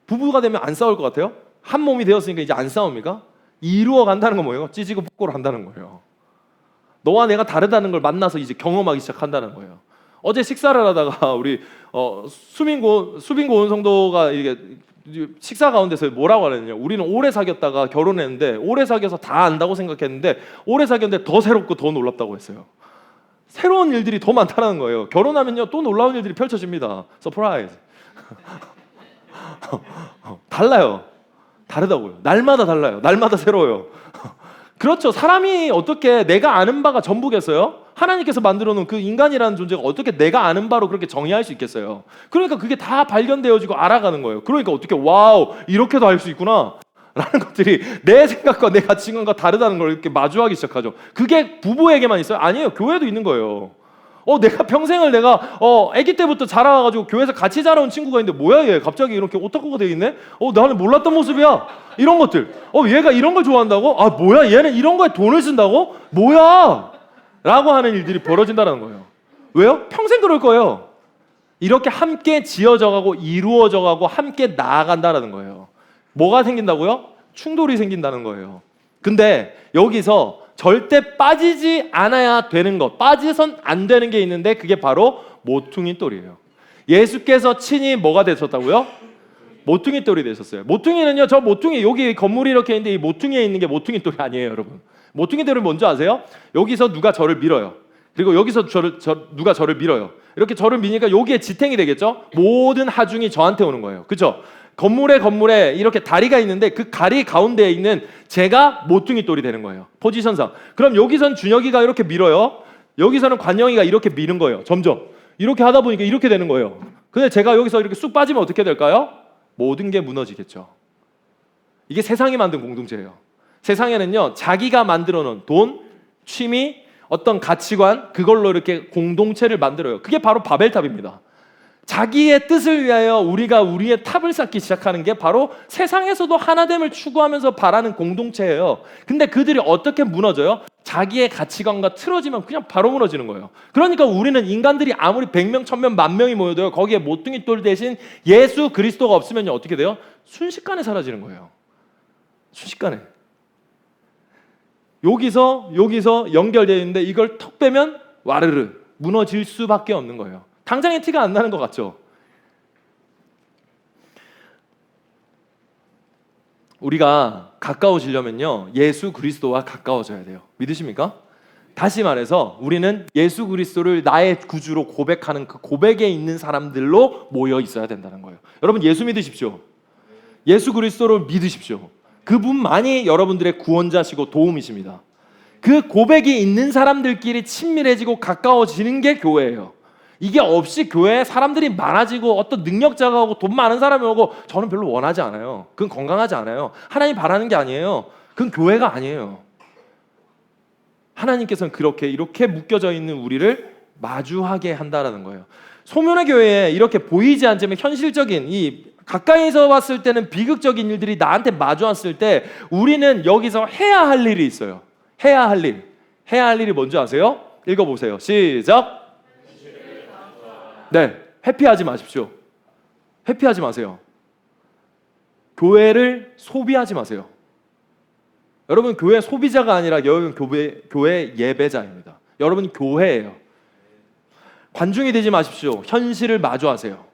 부부가 되면 안 싸울 것 같아요? 한 몸이 되었으니까 이제 안 싸웁니까? 이루어 간다는 건 뭐예요? 찌지고 볶고를 한다는 거예요. 너와 내가 다르다는 걸 만나서 이제 경험하기 시작한다는 거예요. 어제 식사를 하다가 우리 수빈고 온 성도가 이게 식사 가운데서 뭐라고 하냐면요, 우리는 오래 사귀었다가 결혼했는데 오래 사귀어서 다 안다고 생각했는데 오래 사귀었는데 더 새롭고 더 놀랍다고 했어요. 새로운 일들이 더 많다는 거예요. 결혼하면요, 또 놀라운 일들이 펼쳐집니다. 서프라이즈. 달라요. 다르다고요. 날마다 달라요. 날마다 새로워요. 그렇죠. 사람이 어떻게 내가 아는 바가 전부겠어요? 하나님께서 만들어 놓은 그 인간이라는 존재가 어떻게 내가 아는 바로 그렇게 정의할 수 있겠어요? 그러니까 그게 다 발견되어지고 알아가는 거예요. 그러니까 어떻게 와우 이렇게도 할 수 있구나 라는 것들이 내 생각과 내 가치관과 다르다는 걸 이렇게 마주하기 시작하죠. 그게 부부에게만 있어요? 아니에요. 교회도 있는 거예요. 내가 평생을 아기 때부터 자라가지고 교회에서 같이 자라온 친구가 있는데 뭐야 얘 갑자기 이렇게 오타쿠가 돼 있네? 나는 몰랐던 모습이야. 이런 것들. 얘가 이런 걸 좋아한다고? 아 뭐야 얘는 이런 거에 돈을 쓴다고? 뭐야? 라고 하는 일들이 벌어진다는 거예요. 왜요? 평생 그럴 거예요. 이렇게 함께 지어져가고 이루어져가고 함께 나아간다는 거예요. 뭐가 생긴다고요? 충돌이 생긴다는 거예요. 근데 여기서 절대 빠지지 않아야 되는 것, 빠지선 안 되는 게 있는데 그게 바로 모퉁이 돌이에요. 예수께서 친히 뭐가 되셨다고요? 모퉁이 돌이 되셨어요. 모퉁이는요, 저 모퉁이 여기 건물이 이렇게 있는데 이 모퉁이에 있는 게 모퉁이 돌이 아니에요, 여러분. 모퉁이 돌은 뭔지 아세요? 여기서 누가 저를 밀어요. 그리고 여기서 누가 저를 밀어요. 이렇게 저를 미니까 여기에 지탱이 되겠죠? 모든 하중이 저한테 오는 거예요. 그렇죠? 건물에 이렇게 다리가 있는데 그 다리 가운데에 있는 제가 모퉁이 돌이 되는 거예요. 포지션상. 그럼 여기선 준혁이가 이렇게 밀어요. 여기서는 관영이가 이렇게 미는 거예요. 점점. 이렇게 하다 보니까 이렇게 되는 거예요. 근데 제가 여기서 이렇게 쑥 빠지면 어떻게 될까요? 모든 게 무너지겠죠. 이게 세상이 만든 공동체예요. 세상에는요, 자기가 만들어 놓은 돈, 취미, 어떤 가치관, 그걸로 이렇게 공동체를 만들어요. 그게 바로 바벨탑입니다. 자기의 뜻을 위하여 우리가 우리의 탑을 쌓기 시작하는 게 바로 세상에서도 하나됨을 추구하면서 바라는 공동체예요. 근데 그들이 어떻게 무너져요? 자기의 가치관과 틀어지면 그냥 바로 무너지는 거예요. 그러니까 우리는 인간들이 아무리 100명, 1000명, 10,000명이 모여도요, 거기에 모퉁이 돌 대신 예수 그리스도가 없으면 어떻게 돼요? 순식간에 사라지는 거예요. 순식간에. 여기서 연결되어 있는데 이걸 턱 빼면 와르르 무너질 수밖에 없는 거예요. 당장에 티가 안 나는 것 같죠? 우리가 가까워지려면요, 예수 그리스도와 가까워져야 돼요. 믿으십니까? 다시 말해서 우리는 예수 그리스도를 나의 구주로 고백하는 그 고백에 있는 사람들로 모여 있어야 된다는 거예요. 여러분 예수 믿으십시오. 예수 그리스도를 믿으십시오. 그분만이 여러분들의 구원자시고 도움이십니다. 그 고백이 있는 사람들끼리 친밀해지고 가까워지는 게 교회예요. 이게 없이 교회에 사람들이 많아지고 어떤 능력자가 오고 돈 많은 사람이 오고 저는 별로 원하지 않아요. 그건 건강하지 않아요. 하나님 바라는 게 아니에요. 그건 교회가 아니에요. 하나님께서는 이렇게 묶여져 있는 우리를 마주하게 한다라는 거예요. 소문의 교회에 이렇게 보이지 않지만 현실적인 이 가까이서 봤을 때는 비극적인 일들이 나한테 마주왔을 때 우리는 여기서 해야 할 일이 있어요. 해야 할 일이 뭔지 아세요? 읽어보세요. 시작. 네, 회피하지 마십시오. 회피하지 마세요. 교회를 소비하지 마세요. 여러분 교회 소비자가 아니라 여러분 교회 예배자입니다. 여러분 교회예요. 관중이 되지 마십시오. 현실을 마주하세요.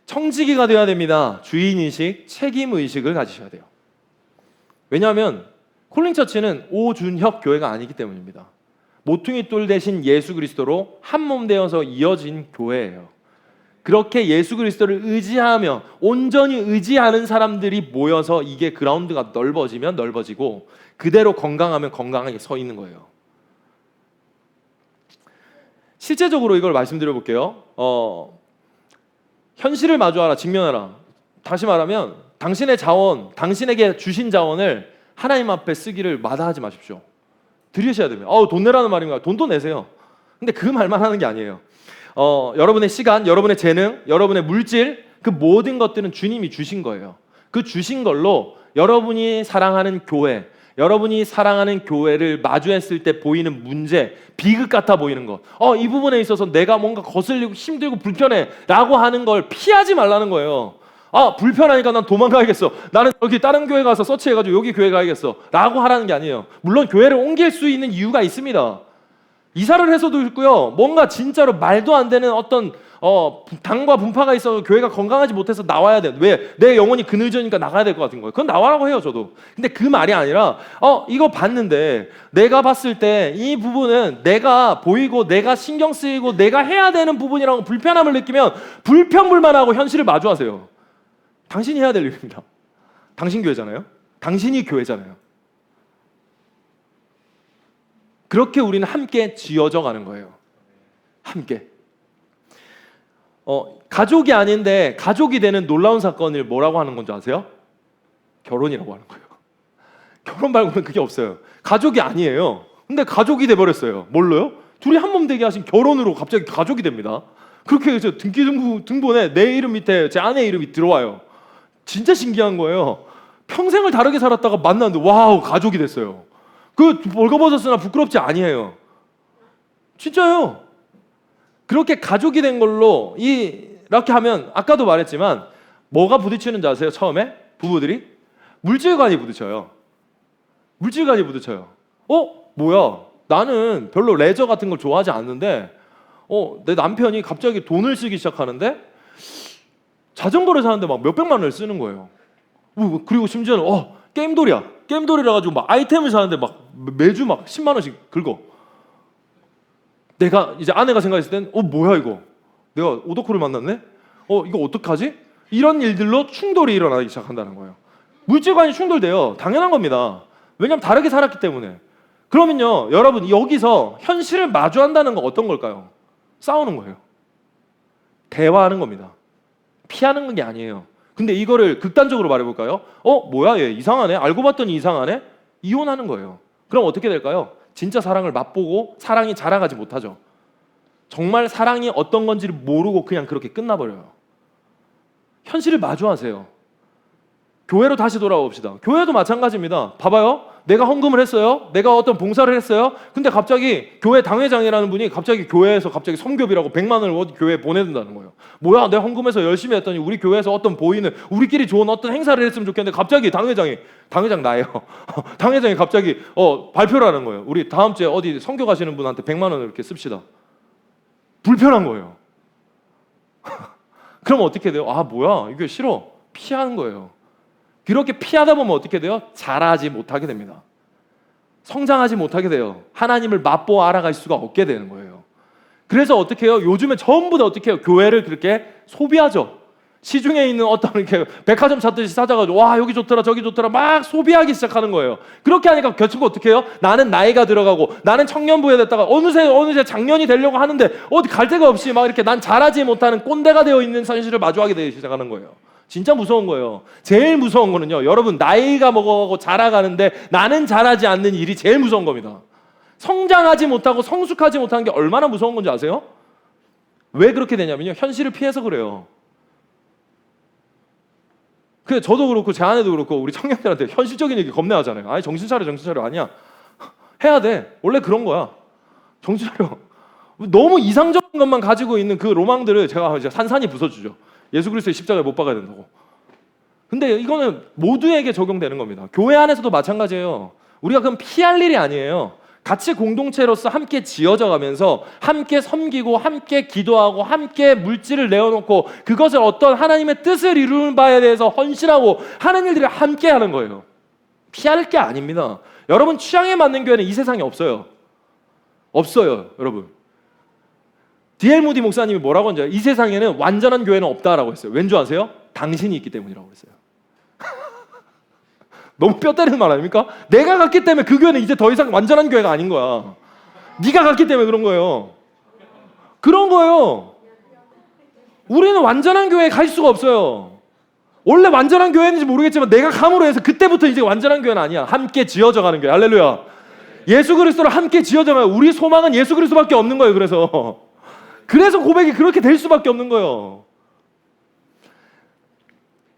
청지기가 되어야 됩니다. 주인의식, 책임의식을 가지셔야 돼요. 왜냐하면 콜링처치는 오준혁 교회가 아니기 때문입니다. 모퉁이 돌 대신 예수 그리스도로 한 몸 되어서 이어진 교회예요. 그렇게 예수 그리스도를 의지하며 온전히 의지하는 사람들이 모여서 이게 그라운드가 넓어지면 넓어지고 그대로 건강하면 건강하게 서 있는 거예요. 실제적으로 이걸 말씀드려 볼게요. 현실을 마주하라, 직면하라. 다시 말하면 당신의 자원, 당신에게 주신 자원을 하나님 앞에 쓰기를 마다하지 마십시오. 드리셔야 됩니다. 돈 내라는 말인가요? 돈도 내세요. 근데 그 말만 하는 게 아니에요. 여러분의 시간, 여러분의 재능, 여러분의 물질, 그 모든 것들은 주님이 주신 거예요. 그 주신 걸로 여러분이 사랑하는 교회, 여러분이 사랑하는 교회를 마주했을 때 보이는 문제, 비극 같아 보이는 것, 이 부분에 있어서 내가 뭔가 거슬리고 힘들고 불편해 라고 하는 걸 피하지 말라는 거예요. 불편하니까 난 도망가야겠어. 나는 여기 다른 교회 가서 서치해가지고 여기 교회 가야겠어 라고 하라는 게 아니에요. 물론 교회를 옮길 수 있는 이유가 있습니다. 이사를 해서도 있고요. 뭔가 진짜로 말도 안 되는 어떤 당과 분파가 있어서 교회가 건강하지 못해서 나와야 돼. 왜? 내 영혼이 그늘져니까 나가야 될 것 같은 거예요. 그건 나와라고 해요, 저도. 근데 그 말이 아니라 이거 봤는데 내가 봤을 때 이 부분은 내가 보이고 내가 신경 쓰이고 내가 해야 되는 부분이라고 불편함을 느끼면 불평불만하고 현실을 마주하세요. 당신이 해야 될 일입니다. 당신 교회잖아요. 당신이 교회잖아요. 그렇게 우리는 함께 지어져 가는 거예요. 함께. 가족이 아닌데 가족이 되는 놀라운 사건을 뭐라고 하는 건지 아세요? 결혼이라고 하는 거예요. 결혼 말고는 그게 없어요. 가족이 아니에요. 근데 가족이 돼버렸어요. 뭘로요? 둘이 한 몸 되게 하신 결혼으로 갑자기 가족이 됩니다. 그렇게 해서 등본에 내 이름 밑에 제 아내 이름이 들어와요. 진짜 신기한 거예요. 평생을 다르게 살았다가 만났는데 와우, 가족이 됐어요. 그 벌거벗었으나 부끄럽지 아니에요. 진짜요. 그렇게 가족이 된 걸로 이렇게 하면 아까도 말했지만 뭐가 부딪히는지 아세요? 처음에 부부들이 물질관이 부딪혀요. 물질관이 부딪혀요. 뭐야? 나는 별로 레저 같은 걸 좋아하지 않는데 내 남편이 갑자기 돈을 쓰기 시작하는데 자전거를 사는데 막 몇백만 원을 쓰는 거예요. 그리고 심지어는 게임돌이야. 게임돌이라 가지고 막 아이템을 사는데 막 매주 막 10만 원씩 긁어. 내가 이제 아내가 생각했을 땐 뭐야 이거? 내가 오덕후를 만났네? 이거 어떡하지? 이런 일들로 충돌이 일어나기 시작한다는 거예요. 물질관이 충돌돼요. 당연한 겁니다. 왜냐하면 다르게 살았기 때문에. 그러면요, 여러분 여기서 현실을 마주한다는 건 어떤 걸까요? 싸우는 거예요. 대화하는 겁니다. 피하는 게 아니에요. 근데 이거를 극단적으로 말해볼까요? 뭐야 얘 이상하네? 알고 봤더니 이상하네? 이혼하는 거예요. 그럼 어떻게 될까요? 진짜 사랑을 맛보고 사랑이 자라가지 못하죠. 정말 사랑이 어떤 건지를 모르고 그냥 그렇게 끝나버려요. 현실을 마주하세요. 교회로 다시 돌아옵시다. 교회도 마찬가지입니다. 봐봐요. 내가 헌금을 했어요. 내가 어떤 봉사를 했어요. 근데 갑자기 교회 당회장이라는 분이 갑자기 교회에서 갑자기 선교비라고 100만 원을 어디 교회에 보내준다는 거예요. 뭐야, 내가 헌금해서 열심히 했더니 우리 교회에서 어떤 보이는 우리끼리 좋은 어떤 행사를 했으면 좋겠는데 갑자기 당회장 나예요. 당회장이 갑자기 발표를 하는 거예요. 우리 다음 주에 어디 선교 가시는 분한테 100만 원을 이렇게 씁시다. 불편한 거예요. 그럼 어떻게 돼요? 뭐야, 이게 싫어. 피하는 거예요. 그렇게 피하다 보면 어떻게 돼요? 자라지 못하게 됩니다. 성장하지 못하게 돼요. 하나님을 맛보아 알아갈 수가 없게 되는 거예요. 그래서 어떻게 해요? 요즘에 전부 다 어떻게 해요? 교회를 그렇게 소비하죠. 시중에 있는 어떤 이렇게 백화점 찾듯이 찾아가지고 와 여기 좋더라 저기 좋더라 막 소비하기 시작하는 거예요. 그렇게 하니까 결국 어떻게 해요? 나는 나이가 들어가고 나는 청년부에 됐다가 어느새 장년이 되려고 하는데 어디 갈 데가 없이 막 이렇게 난 자라지 못하는 꼰대가 되어 있는 현실을 마주하게 되기 시작하는 거예요. 진짜 무서운 거예요. 제일 무서운 거는요, 여러분 나이가 먹어가고 자라가는데 나는 자라지 않는 일이 제일 무서운 겁니다. 성장하지 못하고 성숙하지 못하는 게 얼마나 무서운 건지 아세요? 왜 그렇게 되냐면요, 현실을 피해서 그래요. 그 저도 그렇고 제 아내도 그렇고 우리 청년들한테 현실적인 얘기 겁내 하잖아요. 아니 정신 차려 아니야. 해야 돼. 원래 그런 거야. 정신 차려. 너무 이상적인 것만 가지고 있는 그 로망들을 제가 이제 산산이 부숴주죠. 예수 그리스도의 십자가를 못 박아야 된다고. 근데 이거는 모두에게 적용되는 겁니다. 교회 안에서도 마찬가지예요. 우리가 그럼 피할 일이 아니에요. 같이 공동체로서 함께 지어져 가면서 함께 섬기고 함께 기도하고 함께 물질을 내어놓고 그것을 어떤 하나님의 뜻을 이루는 바에 대해서 헌신하고 하는 일들을 함께 하는 거예요. 피할 게 아닙니다. 여러분 취향에 맞는 교회는 이 세상에 없어요. 없어요, 여러분. D.L. 무디 목사님이 뭐라고 했는지 이 세상에는 완전한 교회는 없다라고 했어요. 왠 줄 아세요? 당신이 있기 때문이라고 했어요. 너무 뼈 때리는 말 아닙니까? 내가 갔기 때문에 그 교회는 이제 더 이상 완전한 교회가 아닌 거야. 네가 갔기 때문에 그런 거예요. 그런 거예요. 우리는 완전한 교회에 갈 수가 없어요. 원래 완전한 교회인지 모르겠지만 내가 감으로 해서 그때부터 이제 완전한 교회는 아니야. 함께 지어져 가는 교회. 할렐루야. 예수 그리스도로 함께 지어져 가요. 우리 소망은 예수 그리스도밖에 없는 거예요. 그래서 고백이 그렇게 될 수밖에 없는 거예요.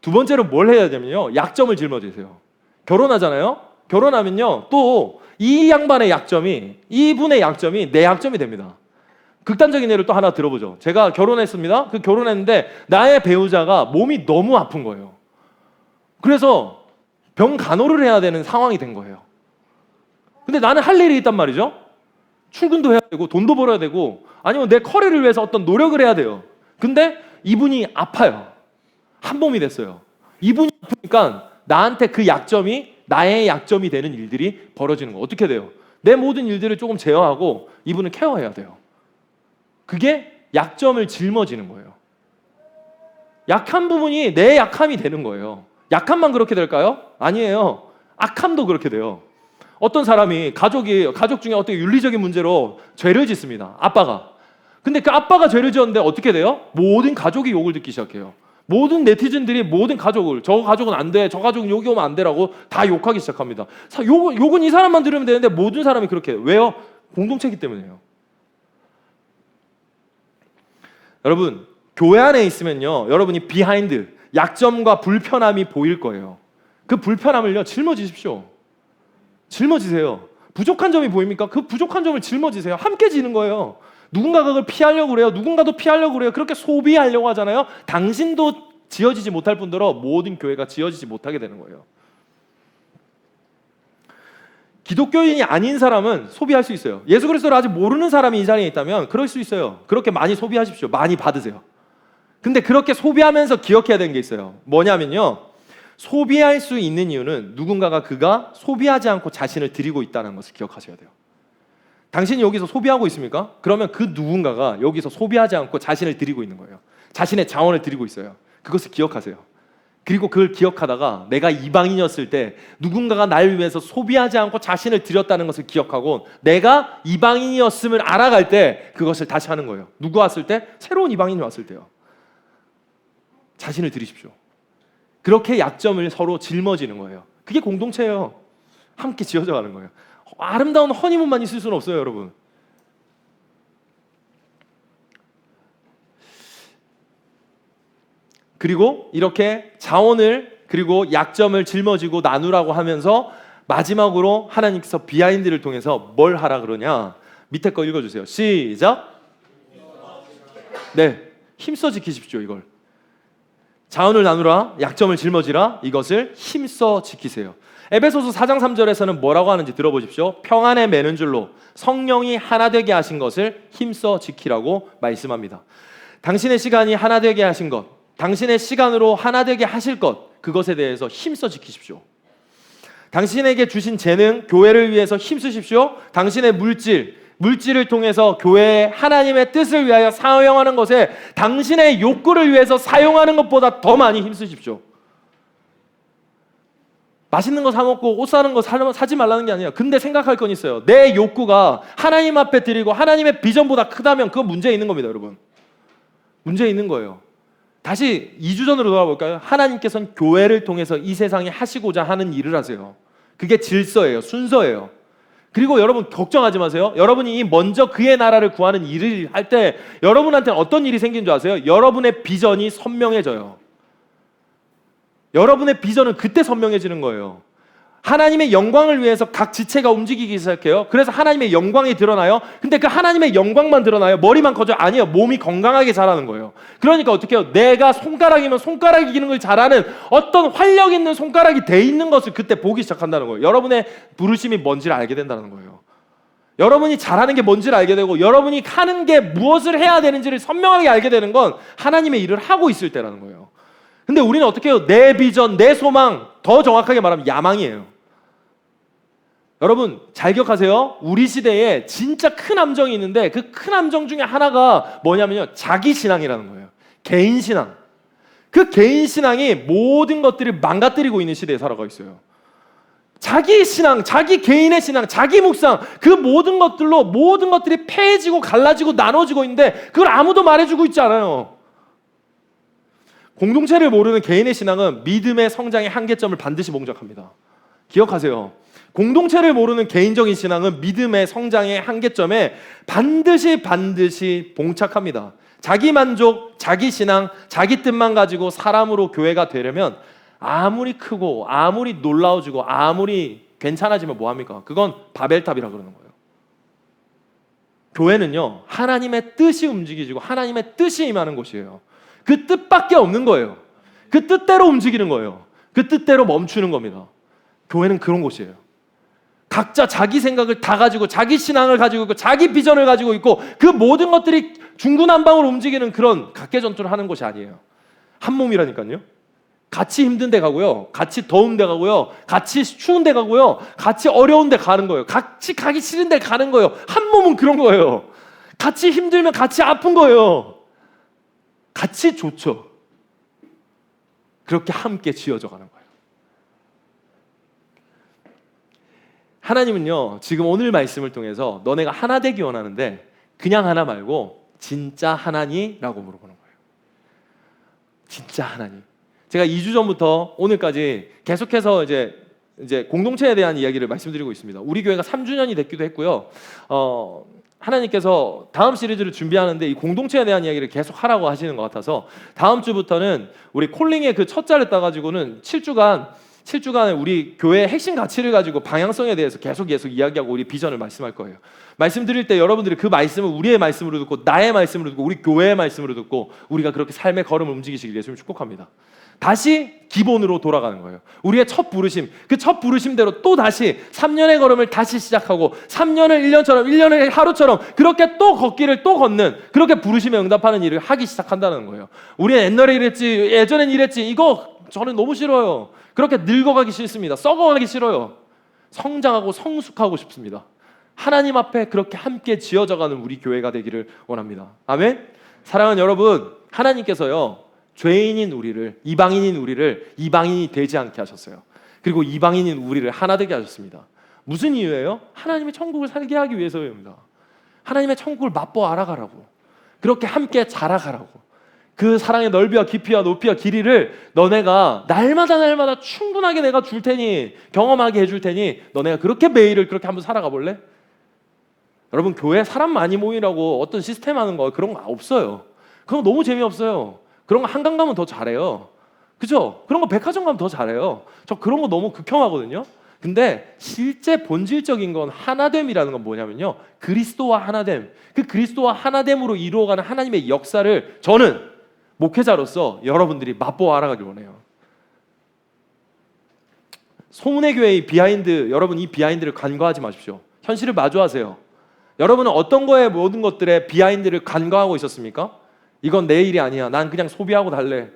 두 번째로 뭘 해야 되냐면요, 약점을 짊어지세요. 결혼하잖아요. 결혼하면요, 또 이 양반의 약점이, 이분의 약점이 내 약점이 됩니다. 극단적인 예를 또 하나 들어보죠. 제가 결혼했습니다. 결혼했는데 나의 배우자가 몸이 너무 아픈 거예요. 그래서 병 간호를 해야 되는 상황이 된 거예요. 근데 나는 할 일이 있단 말이죠. 출근도 해야 되고 돈도 벌어야 되고 아니면 내 커리어를 위해서 어떤 노력을 해야 돼요. 근데 이분이 아파요. 한 몸이 됐어요. 이분이 아프니까 나한테 그 약점이 나의 약점이 되는 일들이 벌어지는 거. 어떻게 돼요? 내 모든 일들을 조금 제어하고 이분을 케어해야 돼요. 그게 약점을 짊어지는 거예요. 약한 부분이 내 약함이 되는 거예요. 약함만 그렇게 될까요? 아니에요. 악함도 그렇게 돼요. 어떤 사람이 가족 중에 어떻게 윤리적인 문제로 죄를 짓습니다. 아빠가. 근데 그 아빠가 죄를 지었는데 어떻게 돼요? 모든 가족이 욕을 듣기 시작해요. 모든 네티즌들이 모든 가족을, 저 가족은 안 돼, 저 가족은 여기 오면 안 돼라고 다 욕하기 시작합니다. 욕은 이 사람만 들으면 되는데 모든 사람이 그렇게 해요. 왜요? 공동체이기 때문이에요. 여러분, 교회 안에 있으면요, 여러분이 비하인드, 약점과 불편함이 보일 거예요. 그 불편함을요, 짊어지십시오. 짊어지세요. 부족한 점이 보입니까? 그 부족한 점을 짊어지세요. 함께 지는 거예요. 누군가가 그걸 피하려고 그래요. 누군가도 피하려고 그래요. 그렇게 소비하려고 하잖아요. 당신도 지어지지 못할 뿐더러 모든 교회가 지어지지 못하게 되는 거예요. 기독교인이 아닌 사람은 소비할 수 있어요. 예수 그리스도를 아직 모르는 사람이 이 자리에 있다면 그럴 수 있어요. 그렇게 많이 소비하십시오. 많이 받으세요. 근데 그렇게 소비하면서 기억해야 되는 게 있어요. 뭐냐면요, 소비할 수 있는 이유는 누군가가 그가 소비하지 않고 자신을 드리고 있다는 것을 기억하셔야 돼요. 당신이 여기서 소비하고 있습니까? 그러면 그 누군가가 여기서 소비하지 않고 자신을 드리고 있는 거예요. 자신의 자원을 드리고 있어요. 그것을 기억하세요. 그리고 그걸 기억하다가 내가 이방인이었을 때 누군가가 날 위해서 소비하지 않고 자신을 드렸다는 것을 기억하고 내가 이방인이었음을 알아갈 때 그것을 다시 하는 거예요. 누구 왔을 때? 새로운 이방인이 왔을 때요. 자신을 드리십시오. 그렇게 약점을 서로 짊어지는 거예요. 그게 공동체예요. 함께 지어져 가는 거예요. 아름다운 허니문만 있을 수는 없어요, 여러분. 그리고 이렇게 자원을 그리고 약점을 짊어지고 나누라고 하면서 마지막으로 하나님께서 비하인드를 통해서 뭘 하라 그러냐? 밑에 거 읽어주세요. 시작. 네, 힘써 지키십시오. 이걸 자원을 나누라, 약점을 짊어지라, 이것을 힘써 지키세요. 에베소서 4장 3절에서는 뭐라고 하는지 들어보십시오. 평안에 매는 줄로 성령이 하나 되게 하신 것을 힘써 지키라고 말씀합니다. 당신의 시간이 하나 되게 하신 것, 당신의 시간으로 하나 되게 하실 것, 그것에 대해서 힘써 지키십시오. 당신에게 주신 재능, 교회를 위해서 힘쓰십시오. 당신의 물질을 통해서 교회의 하나님의 뜻을 위하여 사용하는 것에 당신의 욕구를 위해서 사용하는 것보다 더 많이 힘쓰십시오. 맛있는 거 사 먹고 옷 사는 거 사지 말라는 게 아니에요. 근데 생각할 건 있어요. 내 욕구가 하나님 앞에 드리고 하나님의 비전보다 크다면 그건 문제 있는 겁니다, 여러분. 문제 있는 거예요. 다시 2주 전으로 돌아볼까요? 하나님께서는 교회를 통해서 이 세상에 하시고자 하는 일을 하세요. 그게 질서예요. 순서예요. 그리고 여러분 걱정하지 마세요. 여러분이 먼저 그의 나라를 구하는 일을 할 때 여러분한테는 어떤 일이 생긴 줄 아세요? 여러분의 비전이 선명해져요. 여러분의 비전은 그때 선명해지는 거예요. 하나님의 영광을 위해서 각 지체가 움직이기 시작해요. 그래서 하나님의 영광이 드러나요. 근데 그 하나님의 영광만 드러나요? 머리만 커져? 아니요. 몸이 건강하게 자라는 거예요. 그러니까 어떻게 해요? 내가 손가락이면 손가락이 기는 걸 잘하는 어떤 활력 있는 손가락이 돼 있는 것을 그때 보기 시작한다는 거예요. 여러분의 부르심이 뭔지를 알게 된다는 거예요. 여러분이 잘하는 게 뭔지를 알게 되고 여러분이 하는 게 무엇을 해야 되는지를 선명하게 알게 되는 건 하나님의 일을 하고 있을 때라는 거예요. 근데 우리는 어떻게 해요? 내 비전, 내 소망, 더 정확하게 말하면 야망이에요. 여러분 잘 기억하세요. 우리 시대에 진짜 큰 함정이 있는데 그 큰 함정 중에 하나가 뭐냐면요, 자기 신앙이라는 거예요. 개인 신앙. 그 개인 신앙이 모든 것들을 망가뜨리고 있는 시대에 살아가 있어요. 자기 신앙, 자기 개인의 신앙, 자기 묵상, 그 모든 것들로 모든 것들이 패해지고 갈라지고 나눠지고 있는데 그걸 아무도 말해주고 있지 않아요. 공동체를 모르는 개인의 신앙은 믿음의 성장의 한계점을 반드시 봉착합니다. 기억하세요. 공동체를 모르는 개인적인 신앙은 믿음의 성장의 한계점에 반드시 봉착합니다. 자기 만족, 자기 신앙, 자기 뜻만 가지고 사람으로 교회가 되려면 아무리 크고 아무리 놀라워지고 아무리 괜찮아지면 뭐합니까? 그건 바벨탑이라 그러는 거예요. 교회는요, 하나님의 뜻이 움직이지고 하나님의 뜻이 임하는 곳이에요. 그 뜻밖에 없는 거예요. 그 뜻대로 움직이는 거예요. 그 뜻대로 멈추는 겁니다. 교회는 그런 곳이에요. 각자 자기 생각을 다 가지고 자기 신앙을 가지고 있고 자기 비전을 가지고 있고 그 모든 것들이 중구난방으로 움직이는 그런 각계전투를 하는 곳이 아니에요. 한 몸이라니까요. 같이 힘든 데 가고요, 같이 더운 데 가고요, 같이 추운 데 가고요, 같이 어려운 데 가는 거예요. 같이 가기 싫은 데 가는 거예요. 한 몸은 그런 거예요. 같이 힘들면 같이 아픈 거예요. 같이 좋죠. 그렇게 함께 지어져 가는 거예요. 하나님은요, 지금 오늘 말씀을 통해서 너네가 하나 되기 원하는데 그냥 하나 말고 진짜 하나니라고 물어보는 거예요. 진짜 하나니. 제가 2주 전부터 오늘까지 계속해서 이제 공동체에 대한 이야기를 말씀드리고 있습니다. 우리 교회가 3주년이 됐기도 했고요. 하나님께서 다음 시리즈를 준비하는데 이 공동체에 대한 이야기를 계속 하라고 하시는 것 같아서 다음 주부터는 우리 콜링의 그 첫 자를 따가지고는 7주간 우리 교회의 핵심 가치를 가지고 방향성에 대해서 계속 이야기하고 우리 비전을 말씀할 거예요. 말씀드릴 때 여러분들이 그 말씀을 우리의 말씀으로 듣고 나의 말씀으로 듣고 우리 교회의 말씀으로 듣고 우리가 그렇게 삶의 걸음을 움직이시길 예수님 축복합니다. 다시 기본으로 돌아가는 거예요. 우리의 첫 부르심, 그 첫 부르심대로 또 다시 3년의 걸음을 다시 시작하고 3년을 1년처럼 1년을 하루처럼 그렇게 또 걷기를 또 걷는 그렇게 부르심에 응답하는 일을 하기 시작한다는 거예요. 우리는 옛날에 이랬지, 예전엔 이랬지, 이거 저는 너무 싫어요. 그렇게 늙어가기 싫습니다. 썩어가기 싫어요. 성장하고 성숙하고 싶습니다. 하나님 앞에 그렇게 함께 지어져가는 우리 교회가 되기를 원합니다. 아멘. 사랑하는 여러분, 하나님께서요 죄인인 우리를, 이방인인 우리를 이방인이 되지 않게 하셨어요. 그리고 이방인인 우리를 하나 되게 하셨습니다. 무슨 이유예요? 하나님의 천국을 살게 하기 위해서입니다. 하나님의 천국을 맛보 알아가라고, 그렇게 함께 자라가라고, 그 사랑의 넓이와 깊이와 높이와 길이를 너네가 날마다 충분하게 내가 줄 테니, 경험하게 해줄 테니 너네가 그렇게 매일을 그렇게 한번 살아가 볼래? 여러분, 교회 사람 많이 모이라고 어떤 시스템 하는 거 그런 거 없어요. 그런 거 너무 재미없어요. 그런 거 한강 가면 더 잘해요. 그죠? 그런 거 백화점 가면 더 잘해요. 저 그런 거 너무 극혐하거든요. 근데 실제 본질적인 건 하나됨이라는 건 뭐냐면요, 그리스도와 하나됨, 그 그리스도와 하나됨으로 이루어가는 하나님의 역사를 저는 목회자로서 여러분들이 맛보아 알아가길 원해요. 소문의 교회의 비하인드, 여러분 이 비하인드를 간과하지 마십시오. 현실을 마주하세요. 여러분은 어떤 거에 모든 것들의 비하인드를 간과하고 있었습니까? 이건 내 일이 아니야. 난 그냥 소비하고 달래.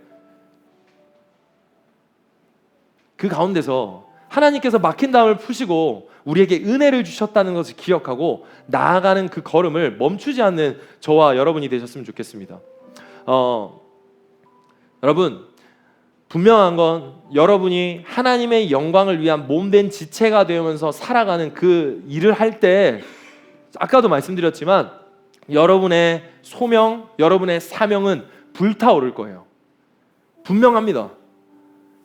그 가운데서 하나님께서 막힌 담을 푸시고 우리에게 은혜를 주셨다는 것을 기억하고 나아가는 그 걸음을 멈추지 않는 저와 여러분이 되셨으면 좋겠습니다. 여러분, 분명한 건 여러분이 하나님의 영광을 위한 몸된 지체가 되면서 살아가는 그 일을 할 때, 아까도 말씀드렸지만 여러분의 소명, 여러분의 사명은 불타오를 거예요. 분명합니다.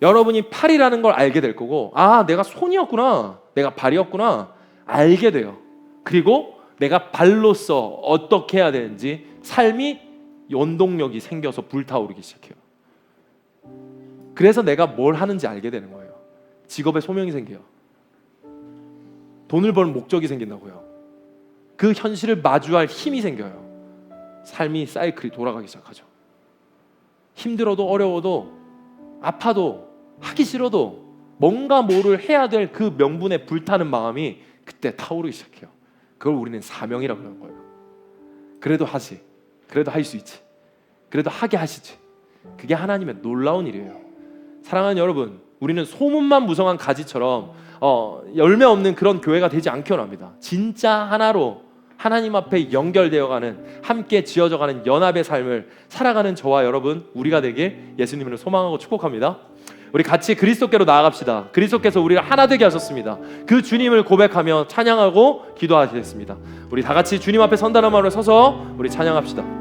여러분이 팔이라는 걸 알게 될 거고, 아, 내가 손이었구나, 내가 발이었구나 알게 돼요. 그리고 내가 발로서 어떻게 해야 되는지 삶이 원동력이 생겨서 불타오르기 시작해요. 그래서 내가 뭘 하는지 알게 되는 거예요. 직업에 소명이 생겨요. 돈을 버는 목적이 생긴다고요. 그 현실을 마주할 힘이 생겨요. 삶이 사이클이 돌아가기 시작하죠. 힘들어도 어려워도 아파도 하기 싫어도 뭔가 뭐를 해야 될 그 명분에 불타는 마음이 그때 타오르기 시작해요. 그걸 우리는 사명이라고 하는 거예요. 그래도 하지, 그래도 할 수 있지, 그래도 하게 하시지. 그게 하나님의 놀라운 일이에요. 사랑하는 여러분, 우리는 소문만 무성한 가지처럼 열매 없는 그런 교회가 되지 않기 원합니다. 진짜 하나로 하나님 앞에 연결되어가는, 함께 지어져가는 연합의 삶을 살아가는 저와 여러분, 우리가 되길 예수님으로 소망하고 축복합니다. 우리 같이 그리스도께로 나아갑시다. 그리스도께서 우리를 하나 되게 하셨습니다. 그 주님을 고백하며 찬양하고 기도하시겠습니다. 우리 다 같이 주님 앞에 선단한 마음으로 서서 우리 찬양합시다.